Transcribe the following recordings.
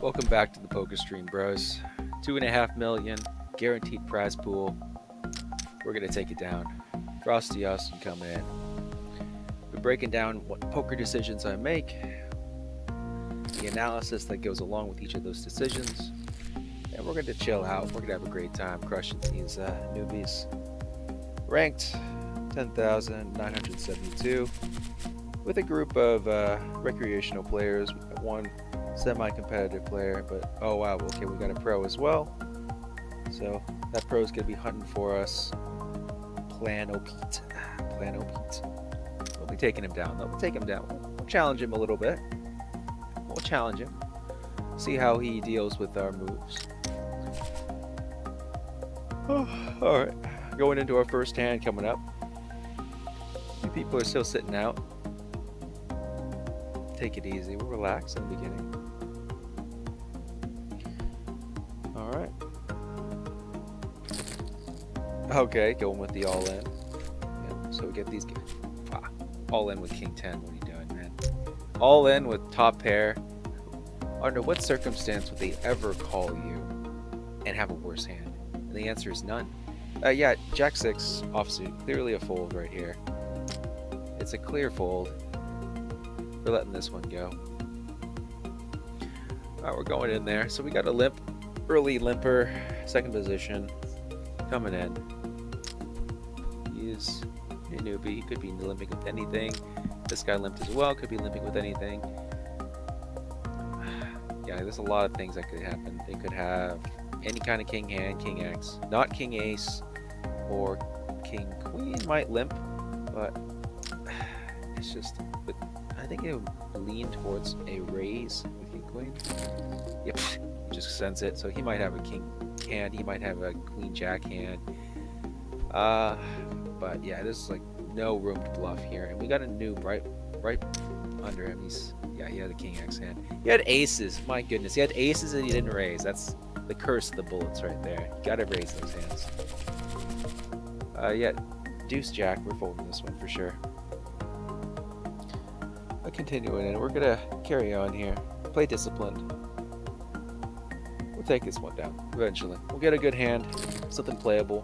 Welcome back to the poker stream, bros. 2.5 million guaranteed prize pool. We're gonna take it down. Frosty Austin coming in. We're breaking down what poker decisions I make, the analysis that goes along with each of those decisions, and we're gonna chill out. We're gonna have a great time crushing these newbies. Ranked 10,972 with a group of recreational players. We got one semi-competitive player, but oh wow, okay, we got a pro as well. So that pro's gonna be hunting for us. Plano Pete. We'll be taking him down though. We'll take him down. We'll challenge him a little bit. We'll challenge him. See how he deals with our moves. Alright. Going into our first hand coming up. You people are still sitting out. Take it easy. We'll relax in the beginning. Alright. Okay, going with the all in. Yeah, so we get these guys. All in with King 10. What are you doing, man? All in with top pair. Under what circumstance would they ever call you and have a worse hand? And the answer is none. Yeah, Jack 6 offsuit. Clearly a fold right here. It's a clear fold. We're letting this one go. Alright, we're going in there. So we got a limp. Early limper. Second position. Coming in. He's a newbie. He could be limping with anything. This guy limped as well. Could be limping with anything. Yeah, there's a lot of things that could happen. They could have any kind of king hand, king X. Not king ace or king queen might limp. But it's just... But I think it would lean towards a raise with king queen. Yep. He just sends it. So he might have a king hand. He might have a queen jack hand. But yeah, there's like no room to bluff here, and we got a noob right under him. He had a king X hand. He had aces. My goodness, he had aces and he didn't raise. That's the curse of the bullets right there. You gotta raise those hands. Yeah, deuce jack. We're folding this one for sure. Continuing, and we're gonna carry on here. Play disciplined. We'll take this one down eventually. We'll get a good hand, something playable.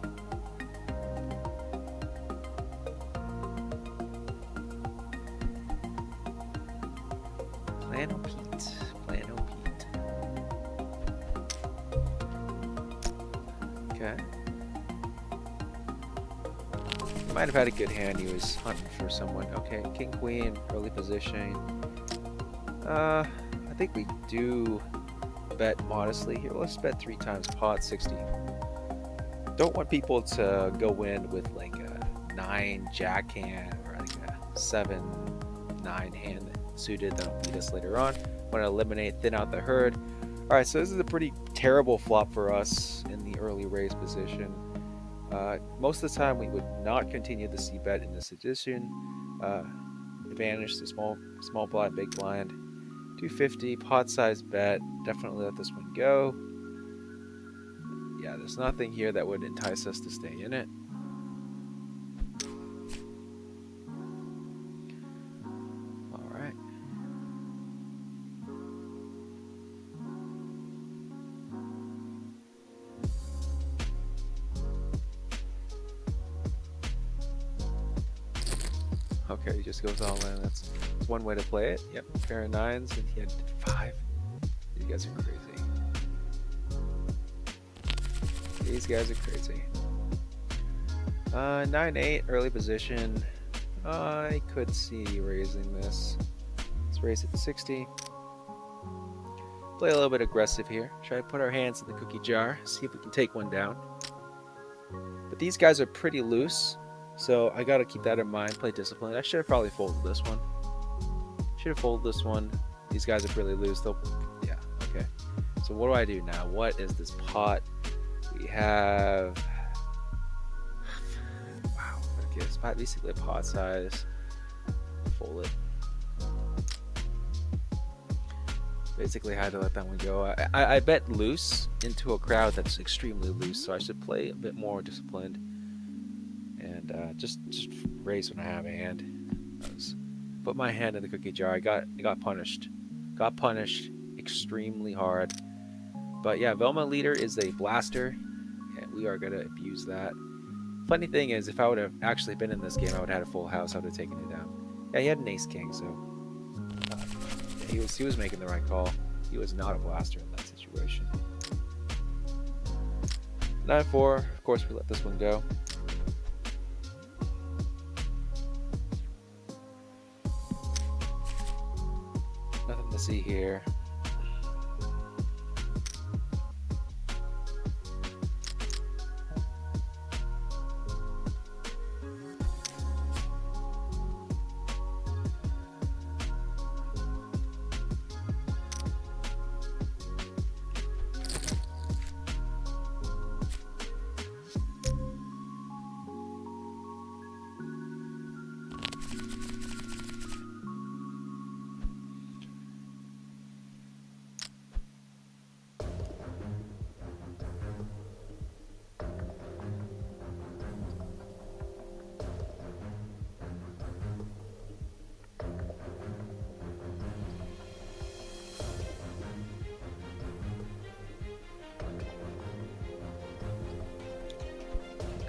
Plano Pete. Okay. He might have had a good hand. He was hunting for someone. Okay, king queen, early position. I think we do bet modestly here. Let's bet 3 times pot 60. Don't want people to go in with like a 9 jack hand or like a 7-9 hand suited that'll beat us later on. Want to eliminate, thin out the herd. All right, so this is a pretty terrible flop for us in the early raise position. Most of the time we would not continue the c bet in this edition. Advantage to small blind, big blind. 250 pot size bet. Definitely let this one go. Yeah, there's nothing here that would entice us to stay in it. All right. Okay, he just goes all in. That's one way to play it. Yep, pair of 9s, and he had 5. These guys are crazy. These guys are crazy. 9-8, early position. I could see raising this. Let's raise it to 60. Play a little bit aggressive here. Try to put our hands in the cookie jar. See if we can take one down. But these guys are pretty loose. So I gotta keep that in mind. Play discipline. I should have probably folded this one. These guys are really loose. Yeah, okay. So what do I do now? What is this pot? We have... Wow, okay, it's basically a pot size. Fold it. Basically had to let that one go. I bet loose into a crowd that's extremely loose, so I should play a bit more disciplined. And just raise when I have a hand. Put my hand in the cookie jar. I got punished. extremely hard. But yeah, Velma leader is a blaster, and we are going to abuse that. Funny thing is, if I would have actually been in this game, I would have had a full house. I would have taken it down. Yeah, he had an ace king, so yeah, he was making the right call. He was not a blaster in that situation. 9-4. Of course, we let this one go. Nothing to see here.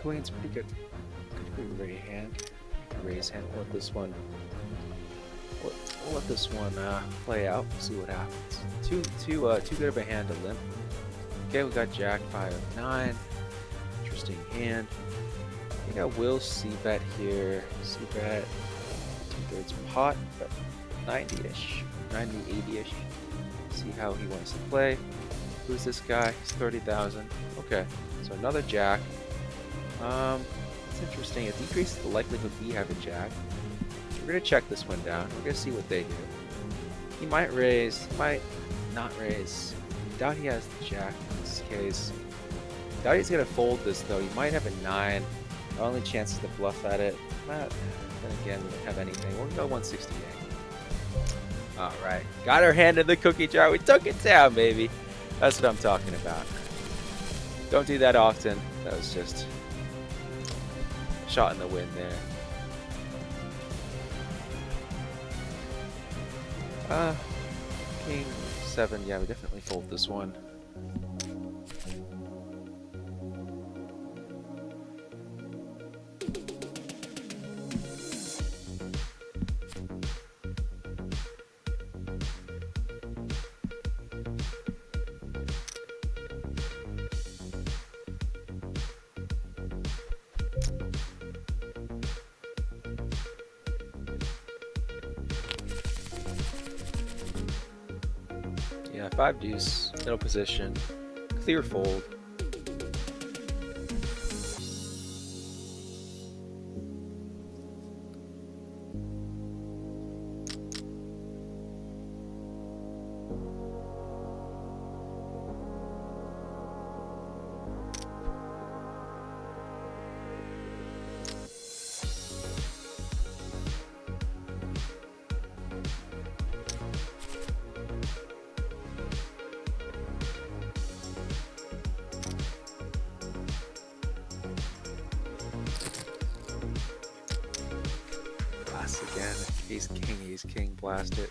Queen's pretty good. Pretty raise hand. Raise hand. We'll let this one. We'll let this one play out. See what happens. Too good of a hand to limp. Okay, we got Jack 5 of 9. Interesting hand. I think I will c-bet here. C-bet 2/3 pot, but 90-ish, 90, 80-ish. See how he wants to play. Who's this guy? He's 30,000. Okay, so another Jack. It's interesting. It decreases the likelihood we have a Jack. We're gonna check this one down. We're gonna see what they do. He might raise. He might not raise. Doubt he has the Jack in this case. Doubt he's gonna fold this though. He might have a 9. Our only chance is to bluff at it. But then again, we don't have anything. We're gonna go 168. All right, got our hand in the cookie jar. We took it down, baby. That's what I'm talking about. Don't do that often. That was just a shot in the wind there. King 7. Yeah, we definitely fold this one. Yeah, 5 deuce, middle position, clear fold. Again, ace king, blast it.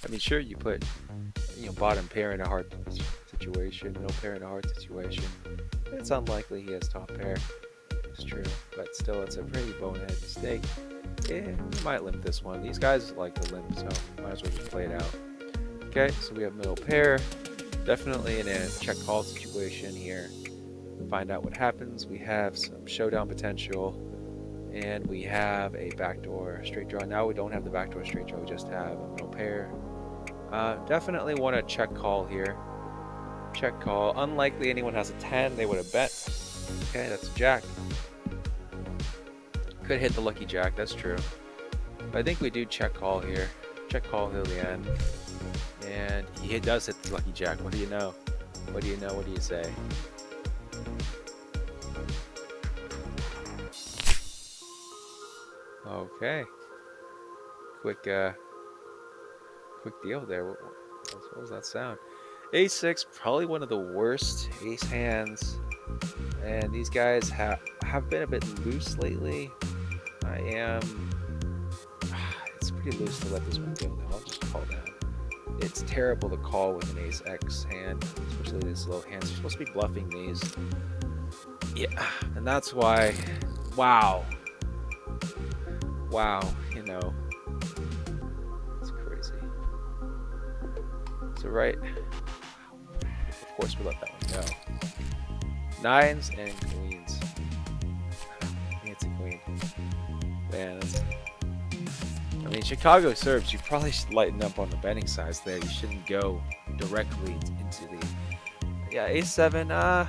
I mean, sure, you put, bottom pair in a hard situation, middle pair in a hard situation. It's unlikely he has top pair. It's true, but still, it's a pretty bonehead mistake. Yeah, we might limp this one. These guys like to limp, so might as well just play it out. Okay, so we have middle pair. Definitely in a check call situation here. Find out what happens. We have some showdown potential, and we have a backdoor straight draw. Now we don't have the backdoor straight draw, we just have a middle pair. Definitely want to check call here. Check call. Unlikely anyone has a 10, they would have bet. Okay, that's a Jack. Could hit the lucky Jack, that's true. But I think we do check call here. Check call till the end. And he does hit the lucky Jack. What do you know? What do you know? What do you say? Okay. Quick deal there. What was that sound? Ace 6, probably one of the worst ace hands. And these guys have been a bit loose lately. I am pretty loose to let this one go now. I'll just call down. It's terrible to call with an ace X hand, especially this low hand. You're supposed to be bluffing these. Yeah, and that's why. Wow. Wow, you know. It's crazy. So right. Of course we let that one go. Nines and queens. Fancy queen. Man, that's, I mean, Chicago serves, you probably should lighten up on the betting size there. You shouldn't go directly into the... Yeah, a7,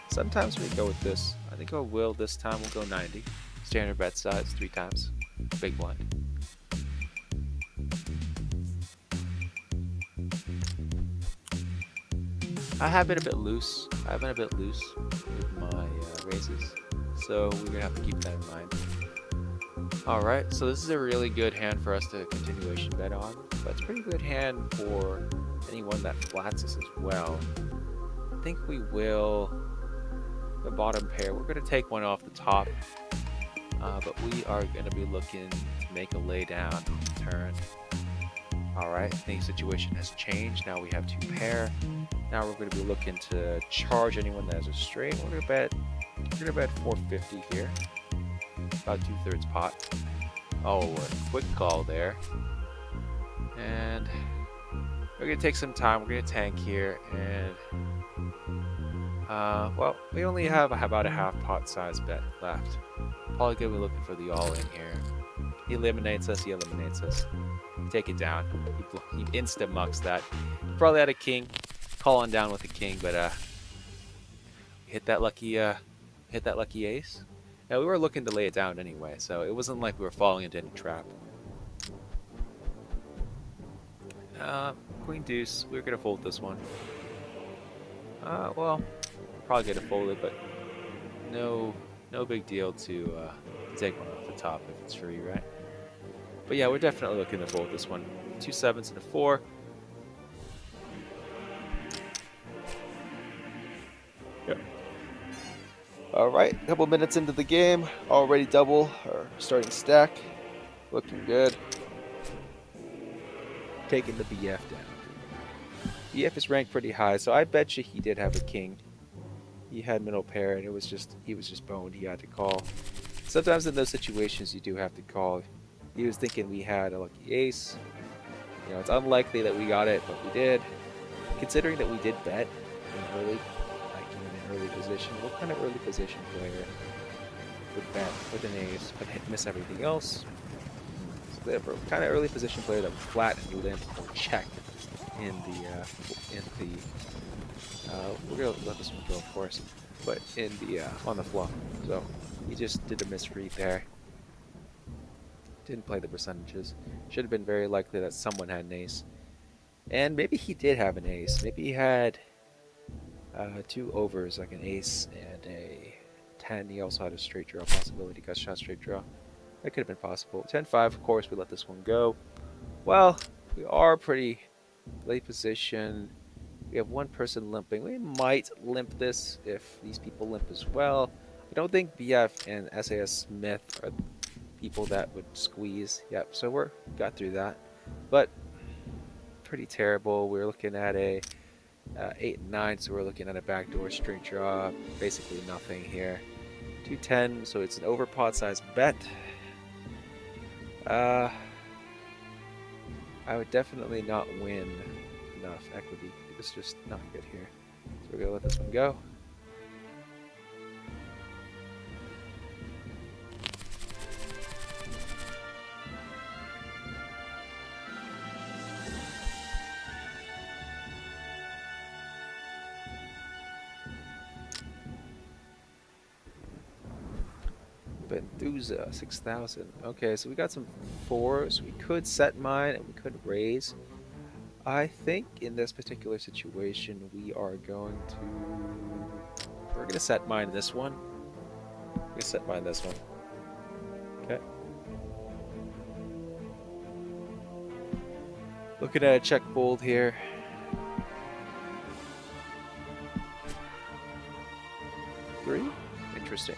sometimes we go with this. I think I will this time. We'll go 90. Standard bet size 3 times. Big blind. I have been a bit loose. I've been a bit loose with my raises. So we're going to have to keep that in mind. Alright, so this is a really good hand for us to continuation bet on. But it's a pretty good hand for anyone that flats us as well. I think we will... The bottom pair, we're going to take one off the top. But we are going to be looking to make a lay down on the turn. Alright, the situation has changed. Now we have 2 pair. Now we're going to be looking to charge anyone that has a straight. We're going to bet 450 here. About 2/3 pot. Oh, a quick call there. And we're going to take some time. We're going to tank here. And, well, we only have about a half pot size bet left. Probably going to be looking for the all-in here. He eliminates us. He eliminates us. Take it down. He insta-mucks that. Probably had a king. Calling down with a king, but hit that lucky ace. Now we were looking to lay it down anyway, so it wasn't like we were falling into any trap. Queen deuce. We were gonna fold this one. Well, probably gonna fold it, but no big deal to take one off the top if it's free, right? But yeah, we're definitely looking to fold this one. 2 7s and a 4. Yep. Alright, couple minutes into the game. Already double, or starting stack. Looking good. Taking the BF down. BF is ranked pretty high, so I bet you he did have a king. He had middle pair, and he was just boned. He had to call. Sometimes in those situations, you do have to call. He was thinking we had a lucky ace. You know, it's unlikely that we got it, but we did. Considering that we did bet in early, like in an early position, what kind of early position player would bet with an ace but miss everything else? So the kind of early position player that would flat and limp or check in the we're gonna let this one go, of course, but in the on the flop. So he just did a misread there. Didn't play the percentages. Should have been very likely that someone had an ace. And maybe he did have an ace. Maybe he had 2 overs, like an ace and a 10. He also had a straight draw possibility, gut shot straight draw. That could have been possible. 10-5, of course, we let this one go. Well, we are pretty late position. We have one person limping. We might limp this if these people limp as well. I don't think BF and SAS Smith are people that would squeeze. Yep, so we're got through that, but pretty terrible. We're looking at a 8 and 9, so we're looking at a backdoor straight draw. Basically nothing here. 210, so it's an over pot size bet. I would definitely not win enough equity. It's just not good here, so we're gonna let this one go. Benthuza, 6,000. Okay, so we got some 4s. We could set mine and we could raise. I think in this particular situation we are going to... We're going to set mine this one. We're going to set mine this one. Okay. Looking at a check fold here. Three? Interesting.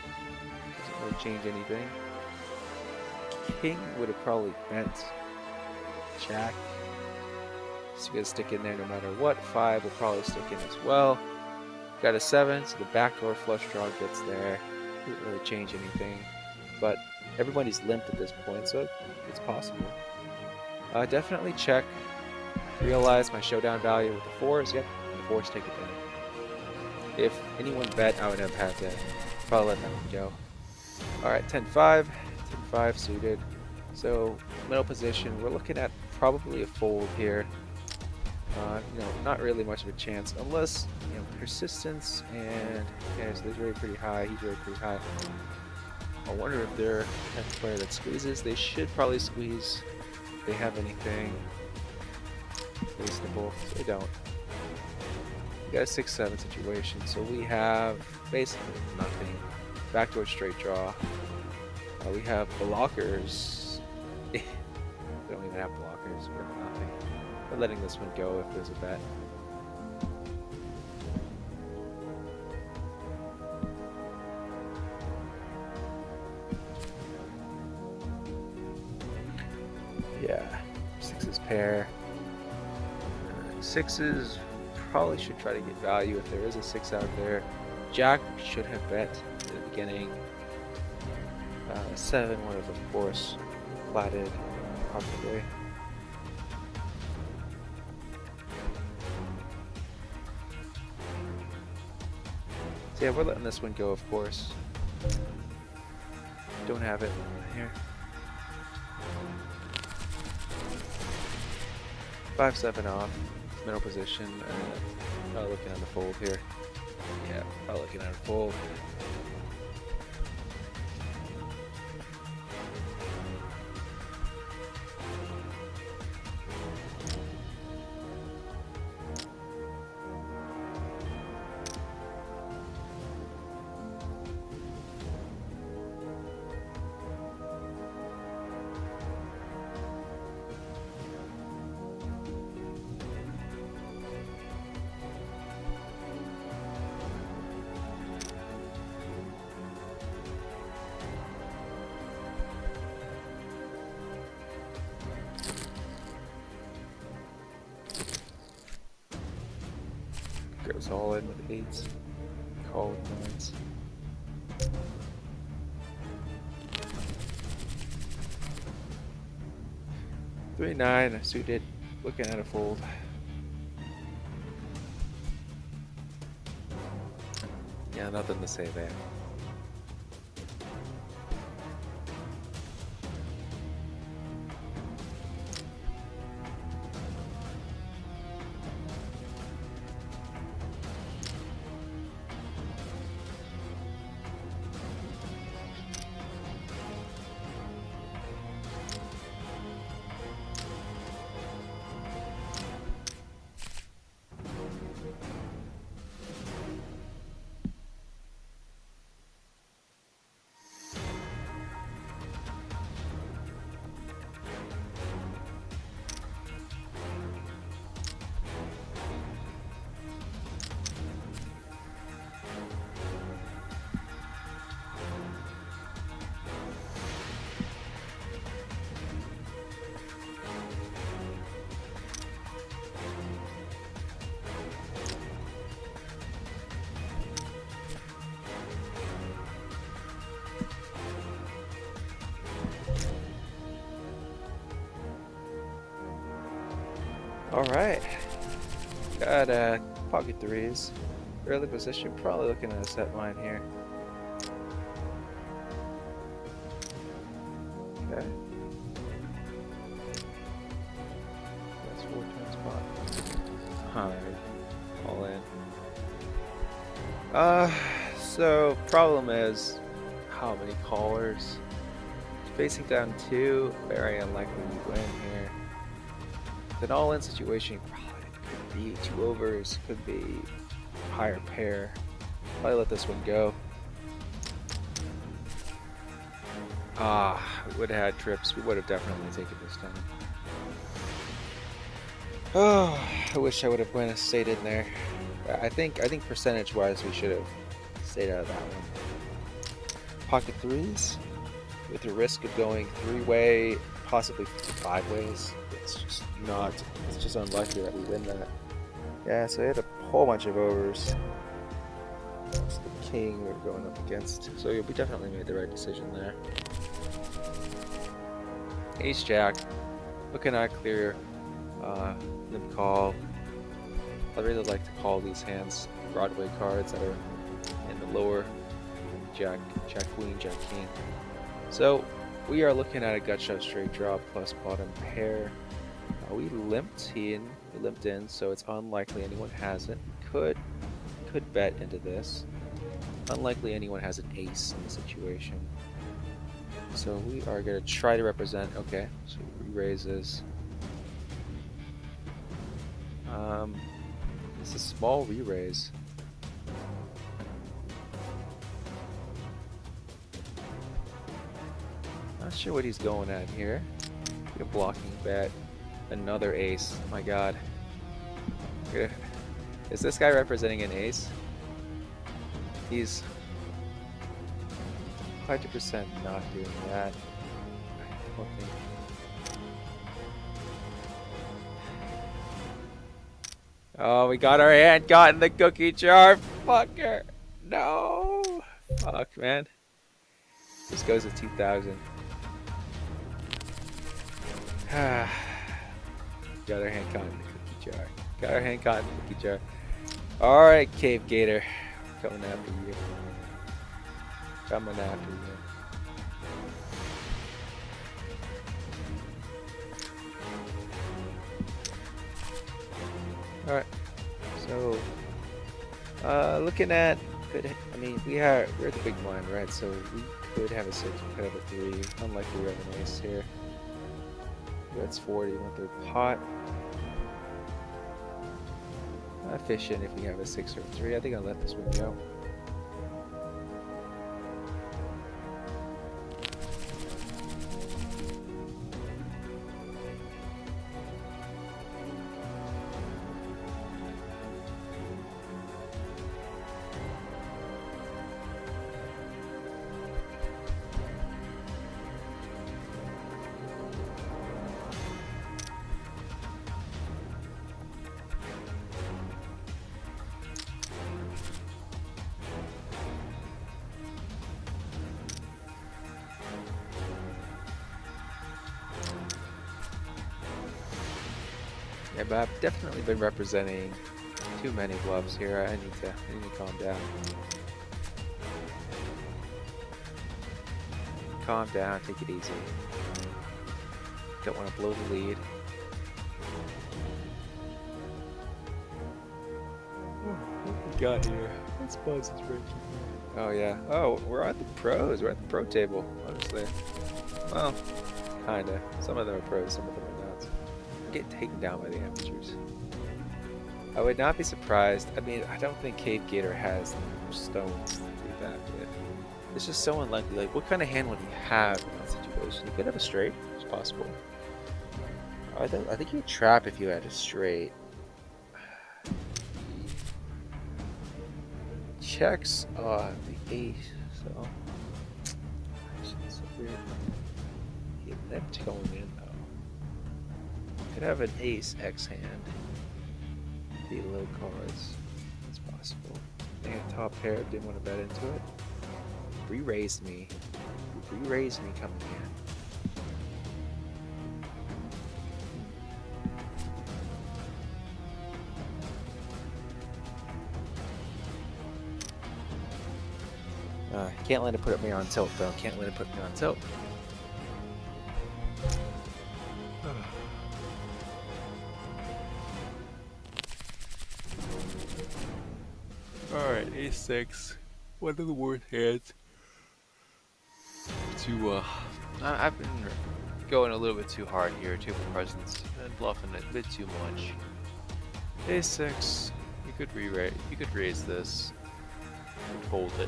Doesn't really change anything. King would have probably bent Jack. So we gotta stick in there no matter what. 5 will probably stick in as well. Got a 7, so the backdoor flush draw gets there. Didn't really change anything, but everybody's limped at this point, so it's possible. Definitely check. Realize my showdown value with the 4s. Yep, the 4s take it down. If anyone bet, I would have had to probably let that one go. Alright, 10-5. 10-5 suited. So, middle position, we're looking at probably a fold here. Not really much of a chance, unless, persistence and, okay, so he's really pretty high, he's really pretty high. I wonder if they're the type of player that squeezes. They should probably squeeze if they have anything reasonable. They don't. We got a 6-7 situation, so we have basically nothing. Backdoor straight draw. We have blockers. We don't even have blockers. We have nothing. We're letting this one go if there's a bet. Yeah, 6s pair. 6s probably should try to get value if there is a 6 out there. Jack should have bet in the beginning. 7 would have, of course, flatted probably. So yeah, we're letting this one go, of course. Don't have it here. 5-7 off, middle position. Probably looking at the fold here. Yeah, probably looking at a fold. Goes all in with 8s. Call with 9s. Three 9 suited. Looking at a fold. Yeah, nothing to say there. Alright, got pocket 3s, early position, probably looking at a set line here. Okay. That's 4-turn spot. All in. So problem is, how many callers? Facing down 2, very unlikely we win here. An all-in situation probably could be 2 overs, could be higher pair. Probably let this one go. We would have had trips. We would have definitely taken this time. Oh, I wish I would have stayed in there. I think percentage-wise we should have stayed out of that one. Pocket 3s with the risk of going 3-way possibly 5 ways. It's just not. It's just unlucky that we win that. Yeah, so we had a whole bunch of overs. It's the king we were going up against. So yeah, we definitely made the right decision there. Ace Jack. Looking at clear. Limp call. I really like to call these hands Broadway cards that are in the lower. Jack Queen, Jack King. So we are looking at a gut shot straight draw plus bottom pair. We limped in, so it's unlikely anyone has it. Could bet into this. Unlikely anyone has an ace in the situation. So we are going to try to represent. Okay, so he raises. It's a small re-raise. Not sure what he's going at here. A blocking bet. Another ace. My god. Is this guy representing an ace? He's 100% not doing that. I don't think. Oh, we got our hand caught in the cookie jar. Fucker. No. Fuck, man. This goes to 2,000. Got our hand caught in the cookie jar. Got our hand caught in the cookie jar. Alright, Cave Gator. Coming after you. Coming after you. Alright. So looking at we're the big blind, right? So we could have a 6, we could have a 3. Unlikely we have an ace here. That's 40, 1/3 pot. Efficient if we have a 6 or a 3. I think I'll let this one go. Yeah, but I've definitely been representing too many bluffs here. I need to calm down. Calm down, take it easy. Don't want to blow the lead. What we got here? Let's pause this right. Oh yeah. Oh, we're at the pros. We're at the pro table, honestly. Well, kinda. Some of them are pros, some of them are not. Get taken down by the amateurs. I would not be surprised. I mean, I don't think Cave Gator has stones to do that with. It's just so unlikely. Like, what kind of hand would he have in that situation? He could have a straight. It's possible. I think you'd trap if you had a straight. Checks the ace, so so weird. He limped going in though. Could have an ace X hand. Be low cards. It's possible. They had top pair, didn't want to bet into it. Re-raised me. Re-raised me coming in. Can't let it put me on tilt though. Can't let it put me on tilt. Alright, A6. One of the worst hands. I've been going a little bit too hard here, too much presence, and bluffing it a bit too much. A6. You could re-raise. You could raise this. You could hold it.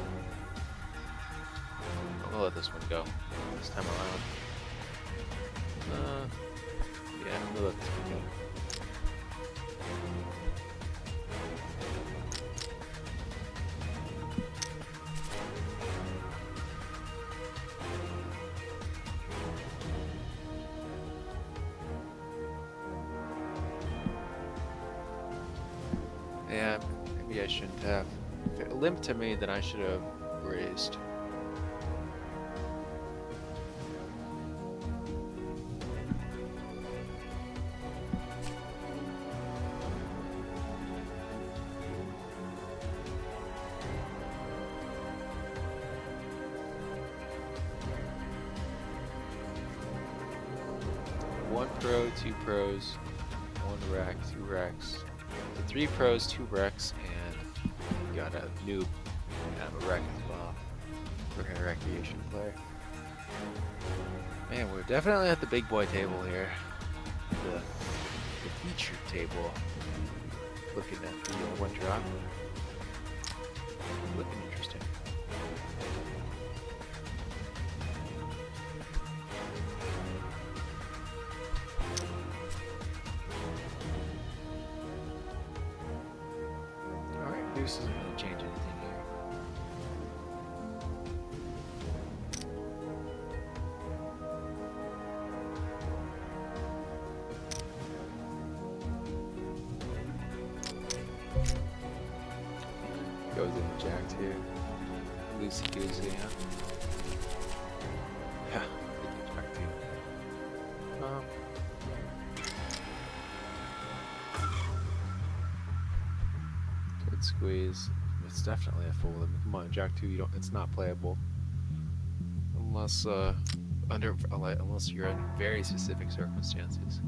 I'll let this one go this time around. Yeah, we'll let this one go. Maybe I shouldn't have. If it limped to me, then I should have raised. One pro, two pros, one rack, two racks. 3 pros, 2 wrecks, and you got a noob and a wreck as well for a recreation player. Man, we're definitely at the big boy table here. The featured table. Looking at the one drop. Looking interesting. This isn't going to change anything here. Goes in the jack too. Loosey goosey, huh? Yeah, jack too. Squeeze. It's definitely a fold. I mean, come on, Jack 2. You don't. It's not playable unless unless you're in very specific circumstances.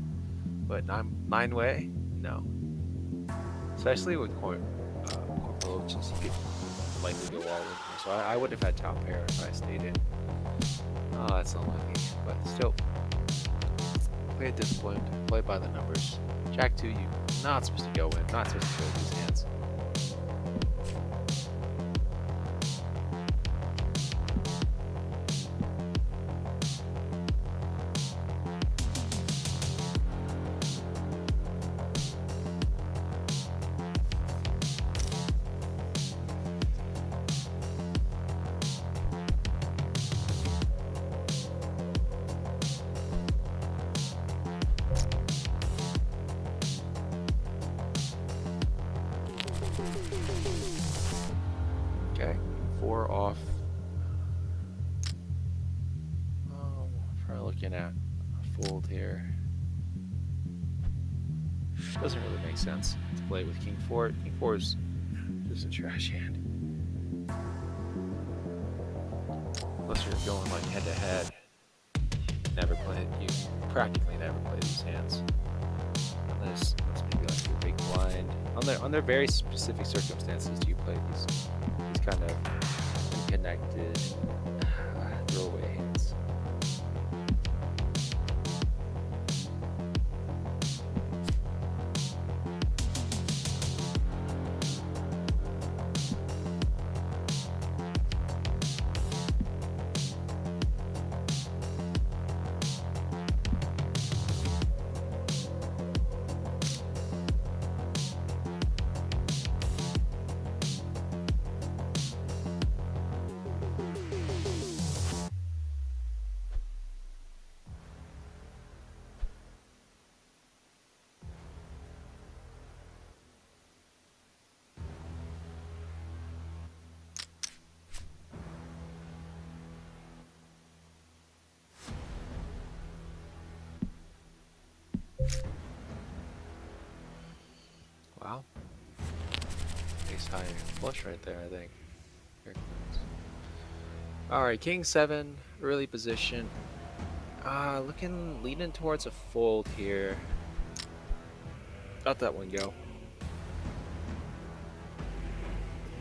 But 9-way, no. Especially with corporal roaches, you could likely go all in here. So I would have had top pair if I stayed in. Oh, that's unlucky. But still, play it disciplined. Play by the numbers. Jack 2, you're not supposed to go in. Not supposed to go with these hands. Okay, 4 off. Probably looking at a fold here. Doesn't really make sense to play with King 4. King 4 is just a trash hand. Unless you're going like head to head. You practically never play these hands. Unless maybe like your big blind. On their very specific circumstances do you play these kind of unconnected throwaway hands. Wow. Ace high flush right there, I think. Here it comes. Alright, King 7, early position. Leaning towards a fold here. Let that one go.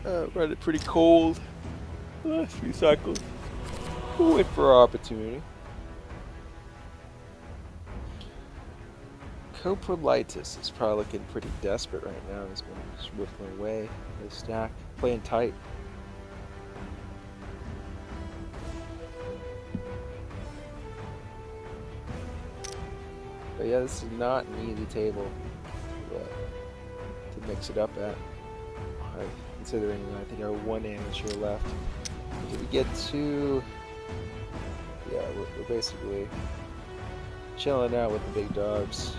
Run it pretty cold. Last few cycles. We'll wait for our opportunity. Coprolitis is probably looking pretty desperate right now. He's been just whiffling away his stack, playing tight. But yeah, this is not an easy table to mix it up at. Considering I think our one amateur left. Did we get to? Yeah, we're basically chilling out with the big dogs.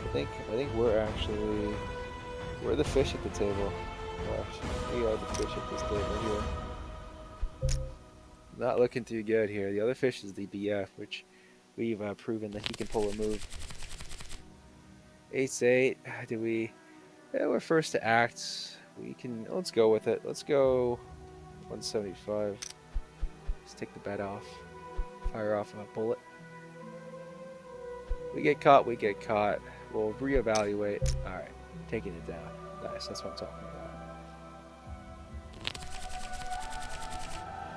I think we're actually We're the fish at the table. Gosh, we are the fish at this table here. Not looking too good here. The other fish is the BF, which we've proven that he can pull a move. Ace-8. Do we? Yeah, we're first to act. We can. Let's go with it. Let's go 175. Let's take the bet off. Fire off a bullet. We get caught. We get caught. We'll reevaluate. All right, taking it down. Nice. That's what I'm talking about.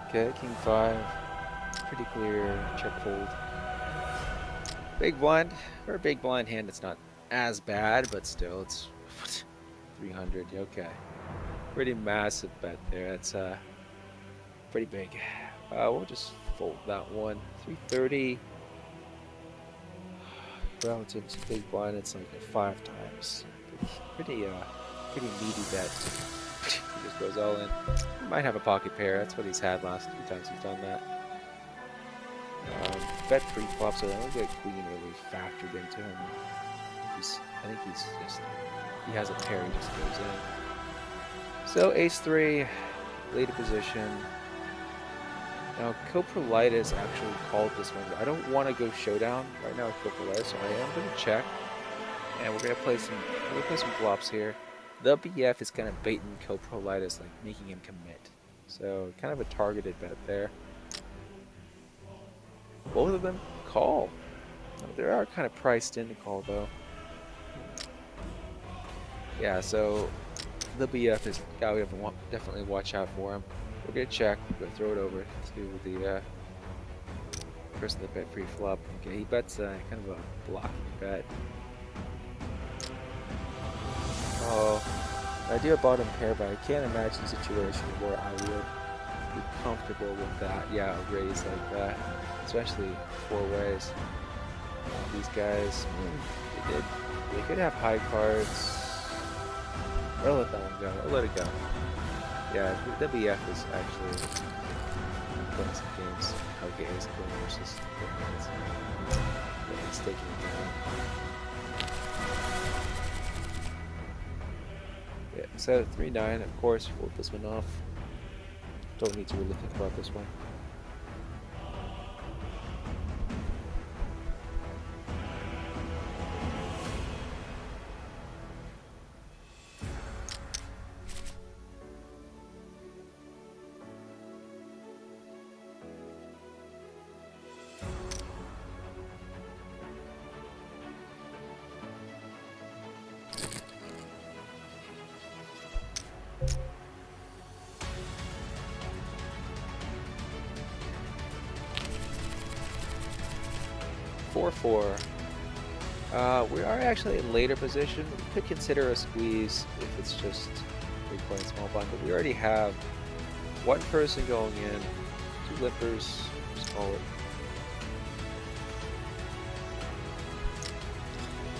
Okay, King 5. Pretty clear. Check fold. Big blind. For a big blind hand, it's not as bad, but still, it's 300. Okay, pretty massive bet there. That's pretty big. We'll just fold that one. 330. Relative to big blind, it's like a 5 times. Pretty meaty bet. He just goes all in. He might have a pocket pair. That's what he's had last 2 times he's done that. Bet pre-flop, so I don't get queen really factored into him. I think he's just, he has a pair, he just goes in. So ace-3, later position. Now Coprolitis actually called this one. I don't want to go showdown right now with Coprolitis, so I am going to check. And we're going to play some flops here. The BF is kind of baiting Coprolitis, like making him commit. So kind of a targeted bet there. Both of them call. They are kind of priced in to call though. Yeah, so the BF is guy we have to definitely watch out for him. We're gonna check. We're gonna throw it over to the person that bet pre-flop. Okay, he bets kind of a blocking bet. Oh, I do a bottom pair, but I can't imagine a situation where I would be comfortable with that. Yeah, a raise like that, especially 4 ways. These guys, they could have high cards. I'll let that one go. I'll let it go. Yeah, the BF is actually playing some games. Okay, it's going versus it's taking it down. Yeah, set at 3-9. Of course, fold this one off. Don't need to really think about this one. We are actually in later position. We could consider a squeeze if it's just big blind, small blind, but we already have one person going in, 2 limpers, just call it.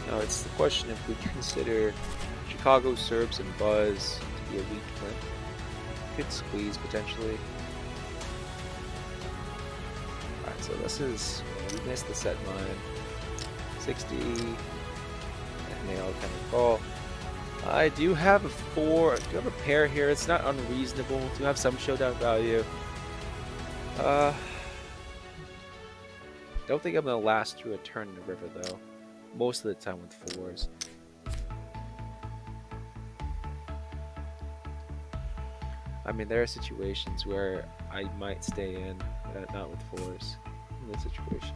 Now it's the question if we consider Chicago Serbs and Buzz to be a weak limp. Could squeeze potentially. Alright, so this is, we missed the set line. 60, and they all kind of call. I do have a 4, I do have a pair here. It's not unreasonable to have some showdown value. Don't think I'm gonna last through a turn in the river though. Most of the time with 4s. I mean, there are situations where I might stay in, not with 4s in this situation.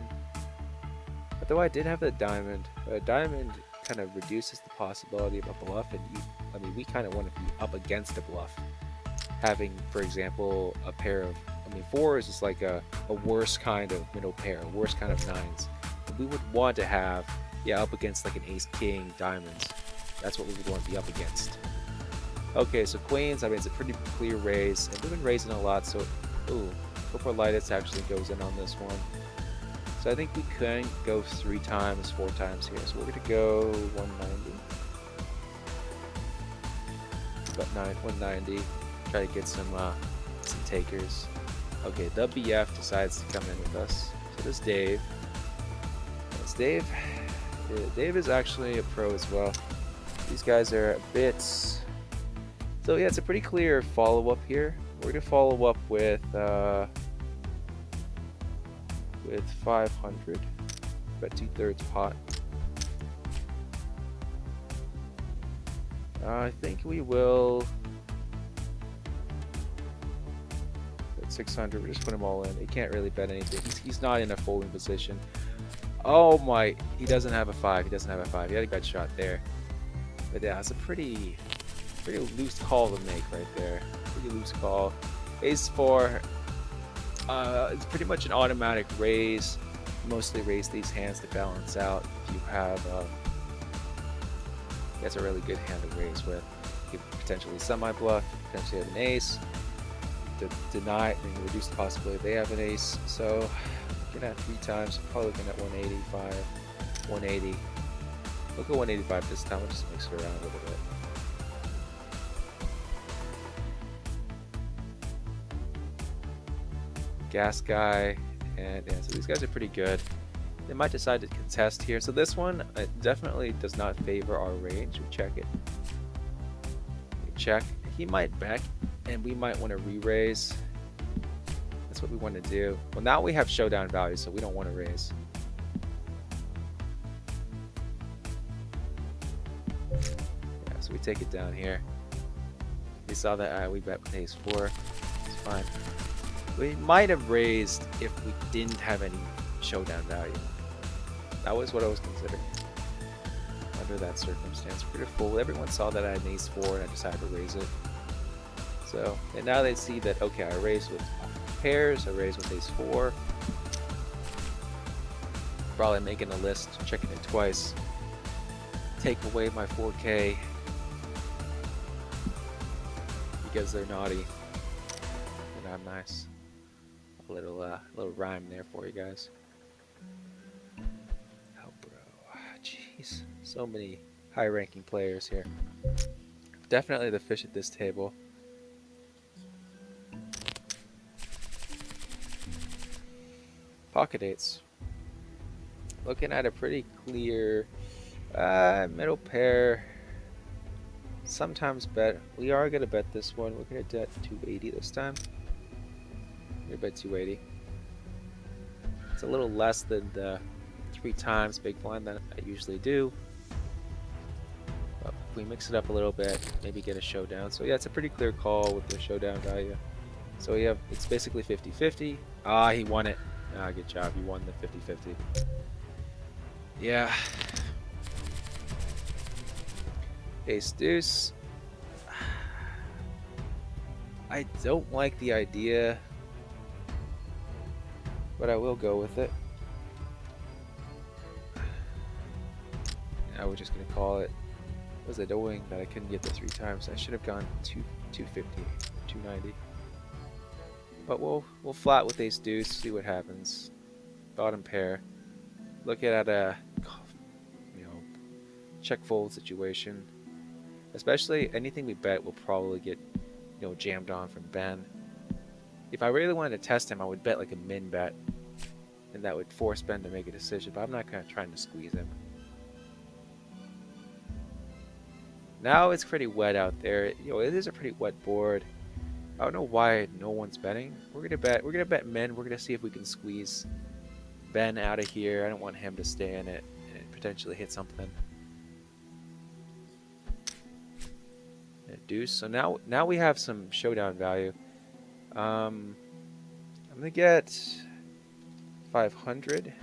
Though I did have the diamond, but a diamond kind of reduces the possibility of a bluff, and I mean, we kind of want to be up against a bluff. Having, for example, a pair of, 4s is like a worse kind of middle pair, a worse kind of 9s. We would want to have, yeah, up against like an ace-king diamonds. That's what we would want to be up against. Okay, so queens, I mean, it's a pretty clear raise, and we've been raising a lot, so, ooh, Coprolitis actually goes in on this one. So I think we can go 3 times, 4 times here. So we're gonna go 190. About 190. Try to get some takers. Okay, the BF decides to come in with us. So this Dave. That's Dave. Dave is actually a pro as well. These guys are a bit... So yeah, it's a pretty clear follow-up here. We're going to follow up with 500. Bet 2/3 pot. I think we will... Bet 600, we'll just put him all in. He can't really bet anything. He's not in a folding position. Oh my, he doesn't have a 5. He doesn't have a 5. He had a bet shot there. But yeah, it's a pretty loose call to make right there. Pretty loose call. Ace 4. It's pretty much an automatic raise. Mostly raise these hands to balance out. If you have, that's a really good hand to raise with. You could potentially semi-bluff, potentially have an ace. Deny it, and reduce the possibility they have an ace. So, looking at 3 times, probably looking at 185, 180. Look at 185 this time. We'll just mix it around a little bit. Gas guy, and yeah, so these guys are pretty good. They might decide to contest here. So this one definitely does not favor our range. We check it. We check. He might bet, and we might want to re-raise. That's what we want to do. Well, now we have showdown value, so we don't want to raise. Yeah, so we take it down here. We saw that we bet with ace 4. It's fine. We might have raised if we didn't have any showdown value. That was what I was considering. Under that circumstance, pretty full. Everyone saw that I had an ace 4 and I decided to raise it. So, and now they see that, okay, I raised with pairs, I raised with ace 4. Probably making a list, checking it twice. Take away my 4K because they're naughty. And I'm nice. A little rhyme there for you guys. Oh, bro. Jeez. So many high-ranking players here. Definitely the fish at this table. Pocket eights. Looking at a pretty clear middle pair. Sometimes bet. We are going to bet this one. We're going to bet 280 this time. We're going to bet 280. It's a little less than the 3 times big blind that I usually do. But if we mix it up a little bit, maybe get a showdown. So yeah, it's a pretty clear call with the showdown value. So we have, it's basically 50-50. Ah, he won it. Ah, good job. You won the 50-50. Yeah. Ace deuce. I don't like the idea, but I will go with it. Now we're just gonna call it. What was it owing that I couldn't get the 3 times? I should have gone 250, 290. But we'll flat with ace deuce, see what happens. Bottom pair. Look at a check fold situation. Especially anything we bet will probably get jammed on from Ben. If I really wanted to test him, I would bet like a min bet, and that would force Ben to make a decision. But I'm not kind of trying to squeeze him. Now it's pretty wet out there. It is a pretty wet board. I don't know why no one's betting. We're gonna bet. We're gonna bet min. We're gonna see if we can squeeze Ben out of here. I don't want him to stay in it and potentially hit something. And a deuce. So now we have some showdown value. I'm gonna get 500.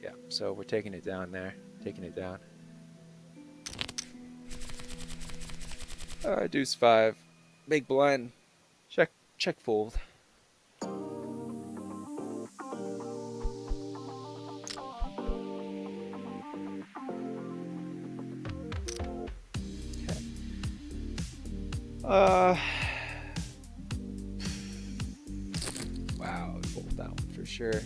Yeah. So we're taking it down there. Taking it down. Deuce 5. Big blind. Check fold. Wow, fold that one for sure.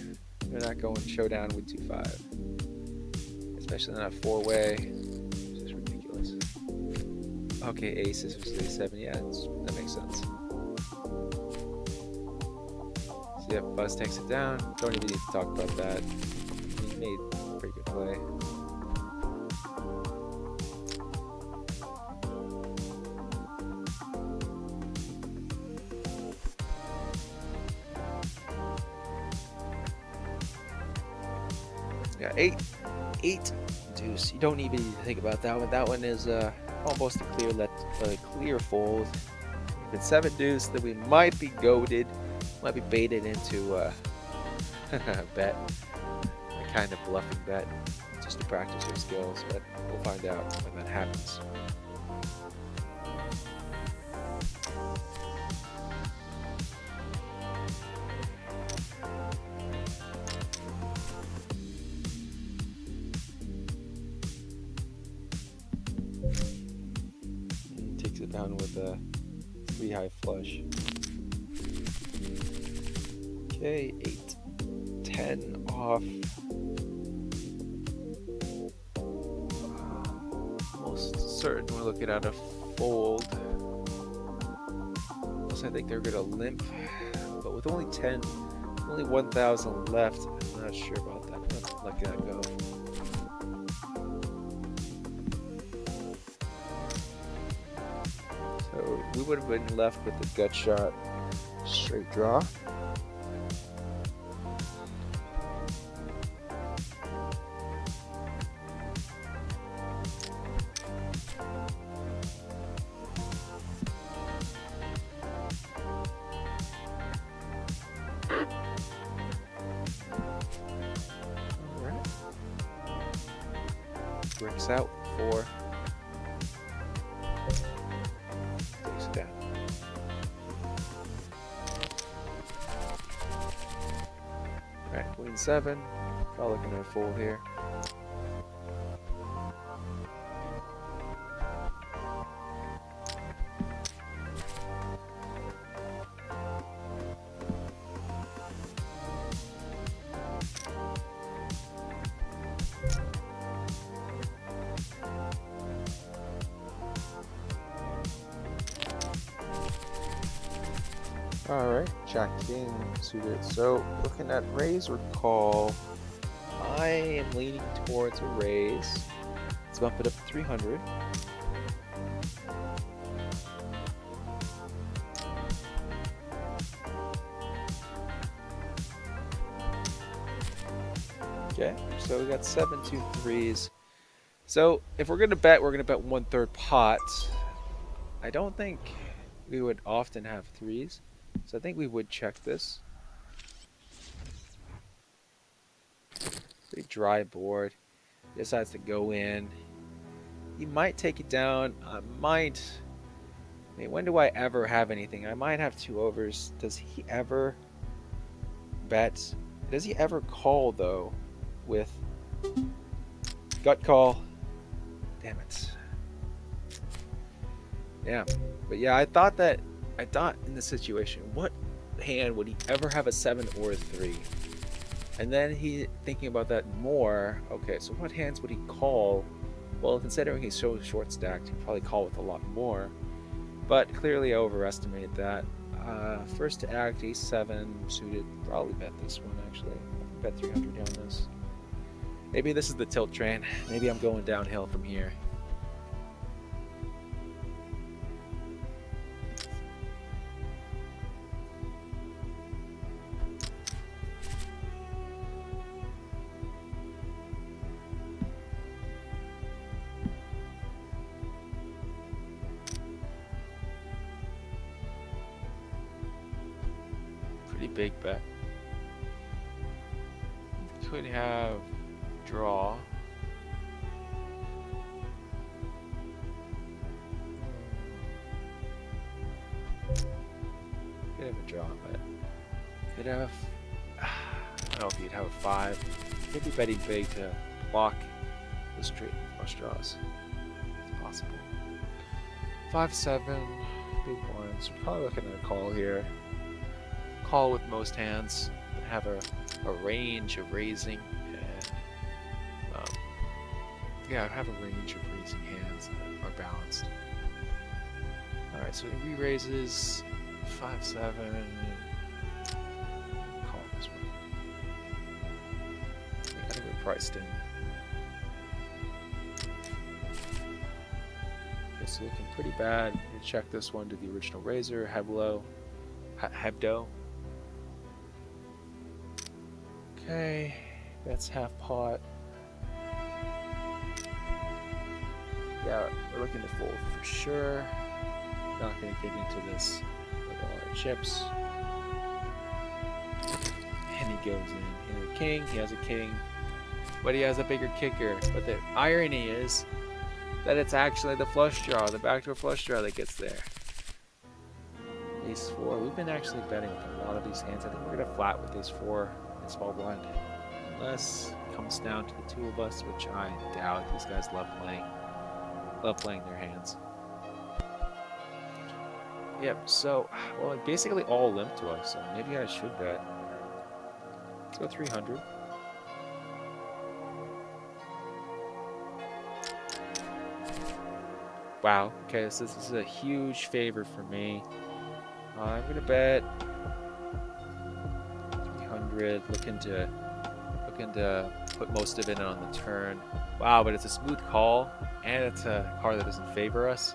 They're not going showdown with 2-5, especially not a 4-way. It's just ridiculous. Okay, aces was 3-7. Yeah, that makes sense. So yep, Buzz takes it down. Don't even need to talk about that. He made a pretty good play. Yeah, eight deuce. You don't even need to think about that one. That one is almost a clear fold. If it's seven deuce, then we might be goaded, might be baited into a bet, a kind of bluffing bet, just to practice your skills. But we'll find out when that happens. Takes it down with a 3 high flush. Okay, 8, 10 off. Most certain we're looking at a fold. Plus I think they're gonna limp, but with only 10, only 1,000 left, I'm not sure about that. Let's let that go. So we would have been left with the gut shot, straight draw. Alright. Bricks out 4. Takes it down. Alright, queen 7. Probably looking at a fold here. Alright, Jack King suited. So looking at raise or call, I am leaning towards a raise. Let's bump it up to 300. Okay, so we got 7 2 3s. So if we're gonna bet 1/3 pot. I don't think we would often have 3s. So I think we would check this. Pretty dry board. He decides to go in. He might take it down. I mean, when do I ever have anything? I might have 2 overs. Does he ever bet? Does he ever call though with gut call? Damn it. Yeah. But yeah, I thought in this situation, what hand would he ever have a 7 or a 3? And then thinking about that more, okay, so what hands would he call? Well, considering he's so short stacked, he'd probably call with a lot more. But clearly I overestimated that. First to act, ace 7 suited, probably bet this one actually. Bet 300 on this. Maybe this is the tilt train. Maybe I'm going downhill from here. Pretty big bet. Could have draw. Could have a draw, but could have. I don't know if you'd have a 5. Maybe betting big to block the straight flush draws. It's possible. 5 7, big ones. We're probably looking at a call here. Call with most hands, but have a range of raising, and yeah, have a range of raising hands that are balanced. All right, so he re-raises 5 7. Call this one. I think we're priced in. Okay, so looking pretty bad. You check this one to the original raiser, Hebdo. Okay, that's half pot. Yeah, we're looking to fold for sure. Not going to get into this with all our chips. And he goes in. He has a king. He has a king. But he has a bigger kicker. But the irony is that it's actually the flush draw, the backdoor flush draw that gets there. Ace 4. We've been actually betting with a lot of these hands. I think we're going to flat with ace 4 and small blind. Unless it comes down to the two of us, which I doubt. These guys love playing their hands. Yep, so, well, it basically all limp to us, so maybe I should bet. Let's go 300. Wow, okay, so this is a huge favor for me. I'm gonna bet 300, looking to put most of it on the turn. Wow, but it's a smooth call, and it's a card that doesn't favor us.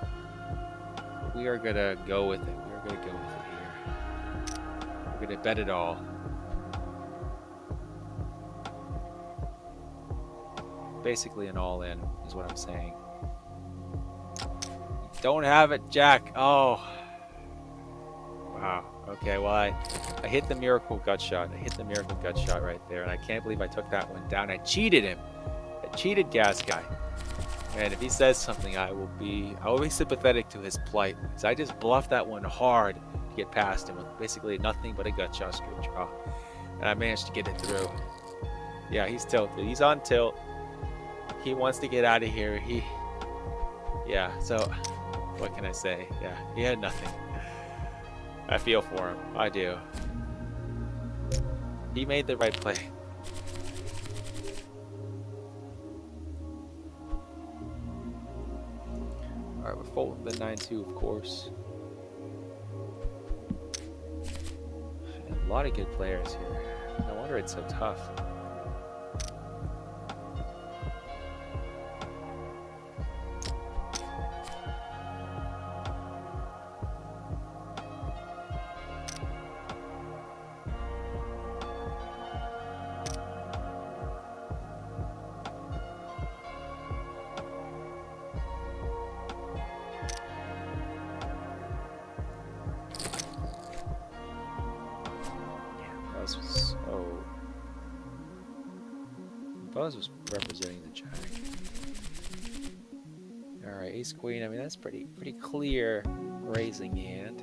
But we are gonna go with it. We're gonna go with it here. We're gonna bet it all. Basically an all-in is what I'm saying. Don't have it, Jack. Oh. Wow. Okay, well, I hit the miracle gut shot. I hit the miracle gut shot right there, and I can't believe I took that one down. I cheated him. I cheated Gas Guy. And if he says something, I will be sympathetic to his plight. Because I just bluffed that one hard to get past him with basically nothing but a gut shot straight draw. And I managed to get it through. Yeah, he's tilted. He's on tilt. He wants to get out of here. Yeah, so what can I say? Yeah, he had nothing. I feel for him. I do. He made the right play. Alright, we're folding the 9-2, of course. And a lot of good players here. No wonder it's so tough. Buzz was representing the jack. Alright, ace queen. I mean, that's pretty clear raising hand.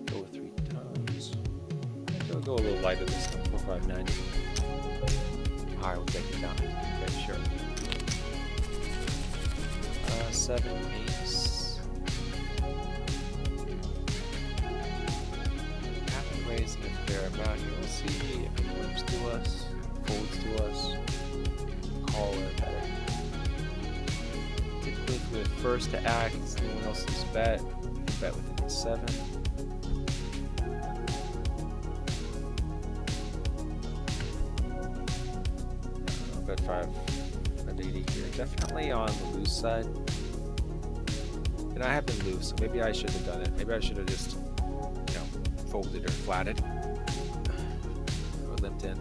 Go with 3 times. I'll go a little lighter this time. 4, 5, 9. Alright, we'll take it down. Okay, sure. 7, ace. Raising a fair amount. We'll see if it limps to us, folds to us, call it better. Typically, if we're the first to act, it's anyone else's bet. Bet within the 7. I'll bet 580 here. Definitely on the loose side. And I have been loose, so maybe I should have done it. Maybe I should have just folded or flatted or limped in.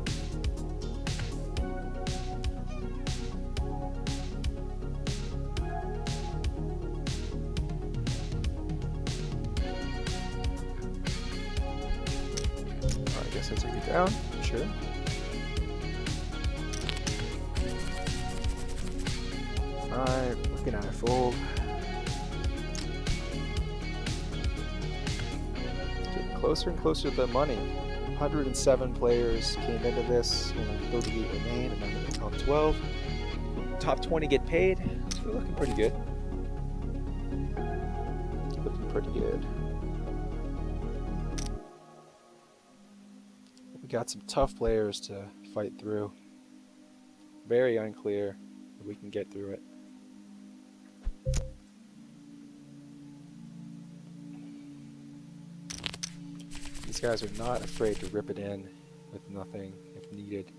I guess I took it down. Sure. Alright, looking at a fold. Closer and closer to the money. 107 players came into this. 38 remain, and then the top 12. Top 20 get paid. So we're looking pretty good. Looking pretty good. We got some tough players to fight through. Very unclear if we can get through it. These guys are not afraid to rip it in with nothing if needed.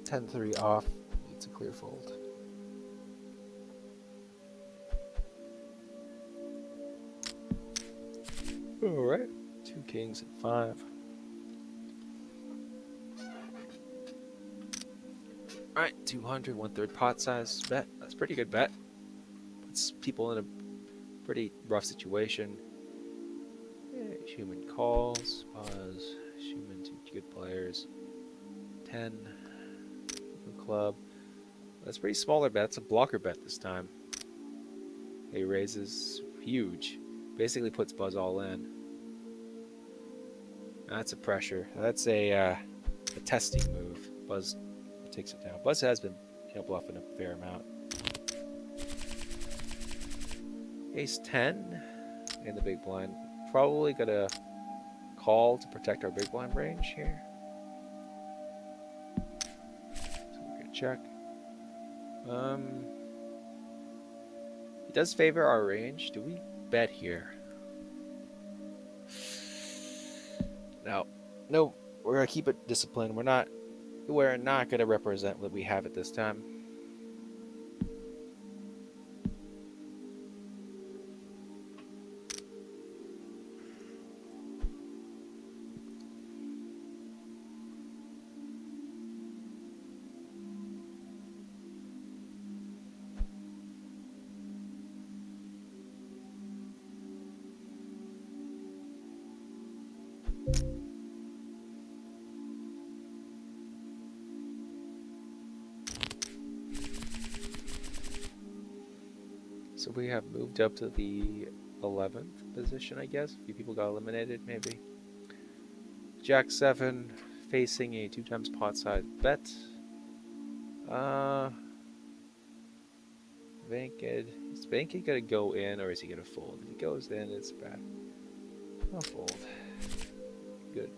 10-3 off. It's a clear fold. Alright. 2 kings and 5. Alright, 200, 1/3 pot size bet. That's a pretty good bet. Puts people in a pretty rough situation. Human calls, pause, human, two good players. 10, club. That's a pretty smaller bet. It's a blocker bet this time. He raises huge. Basically puts Buzz all in. That's a pressure. That's a testing move. Buzz takes it down. Buzz has been bluffing a fair amount. Ace 10 in the big blind. Probably gonna call to protect our big blind range here. So we're gonna check. It does favor our range. Do we bet here? No, we're gonna keep it disciplined. We're not gonna represent what we have at this time. So we have moved up to the 11th position, I guess. A few people got eliminated, maybe. Jack 7 facing a 2 times pot size bet. Is Vanked gonna go in or is he gonna fold? If he goes in, it's bad. I'll fold. Good.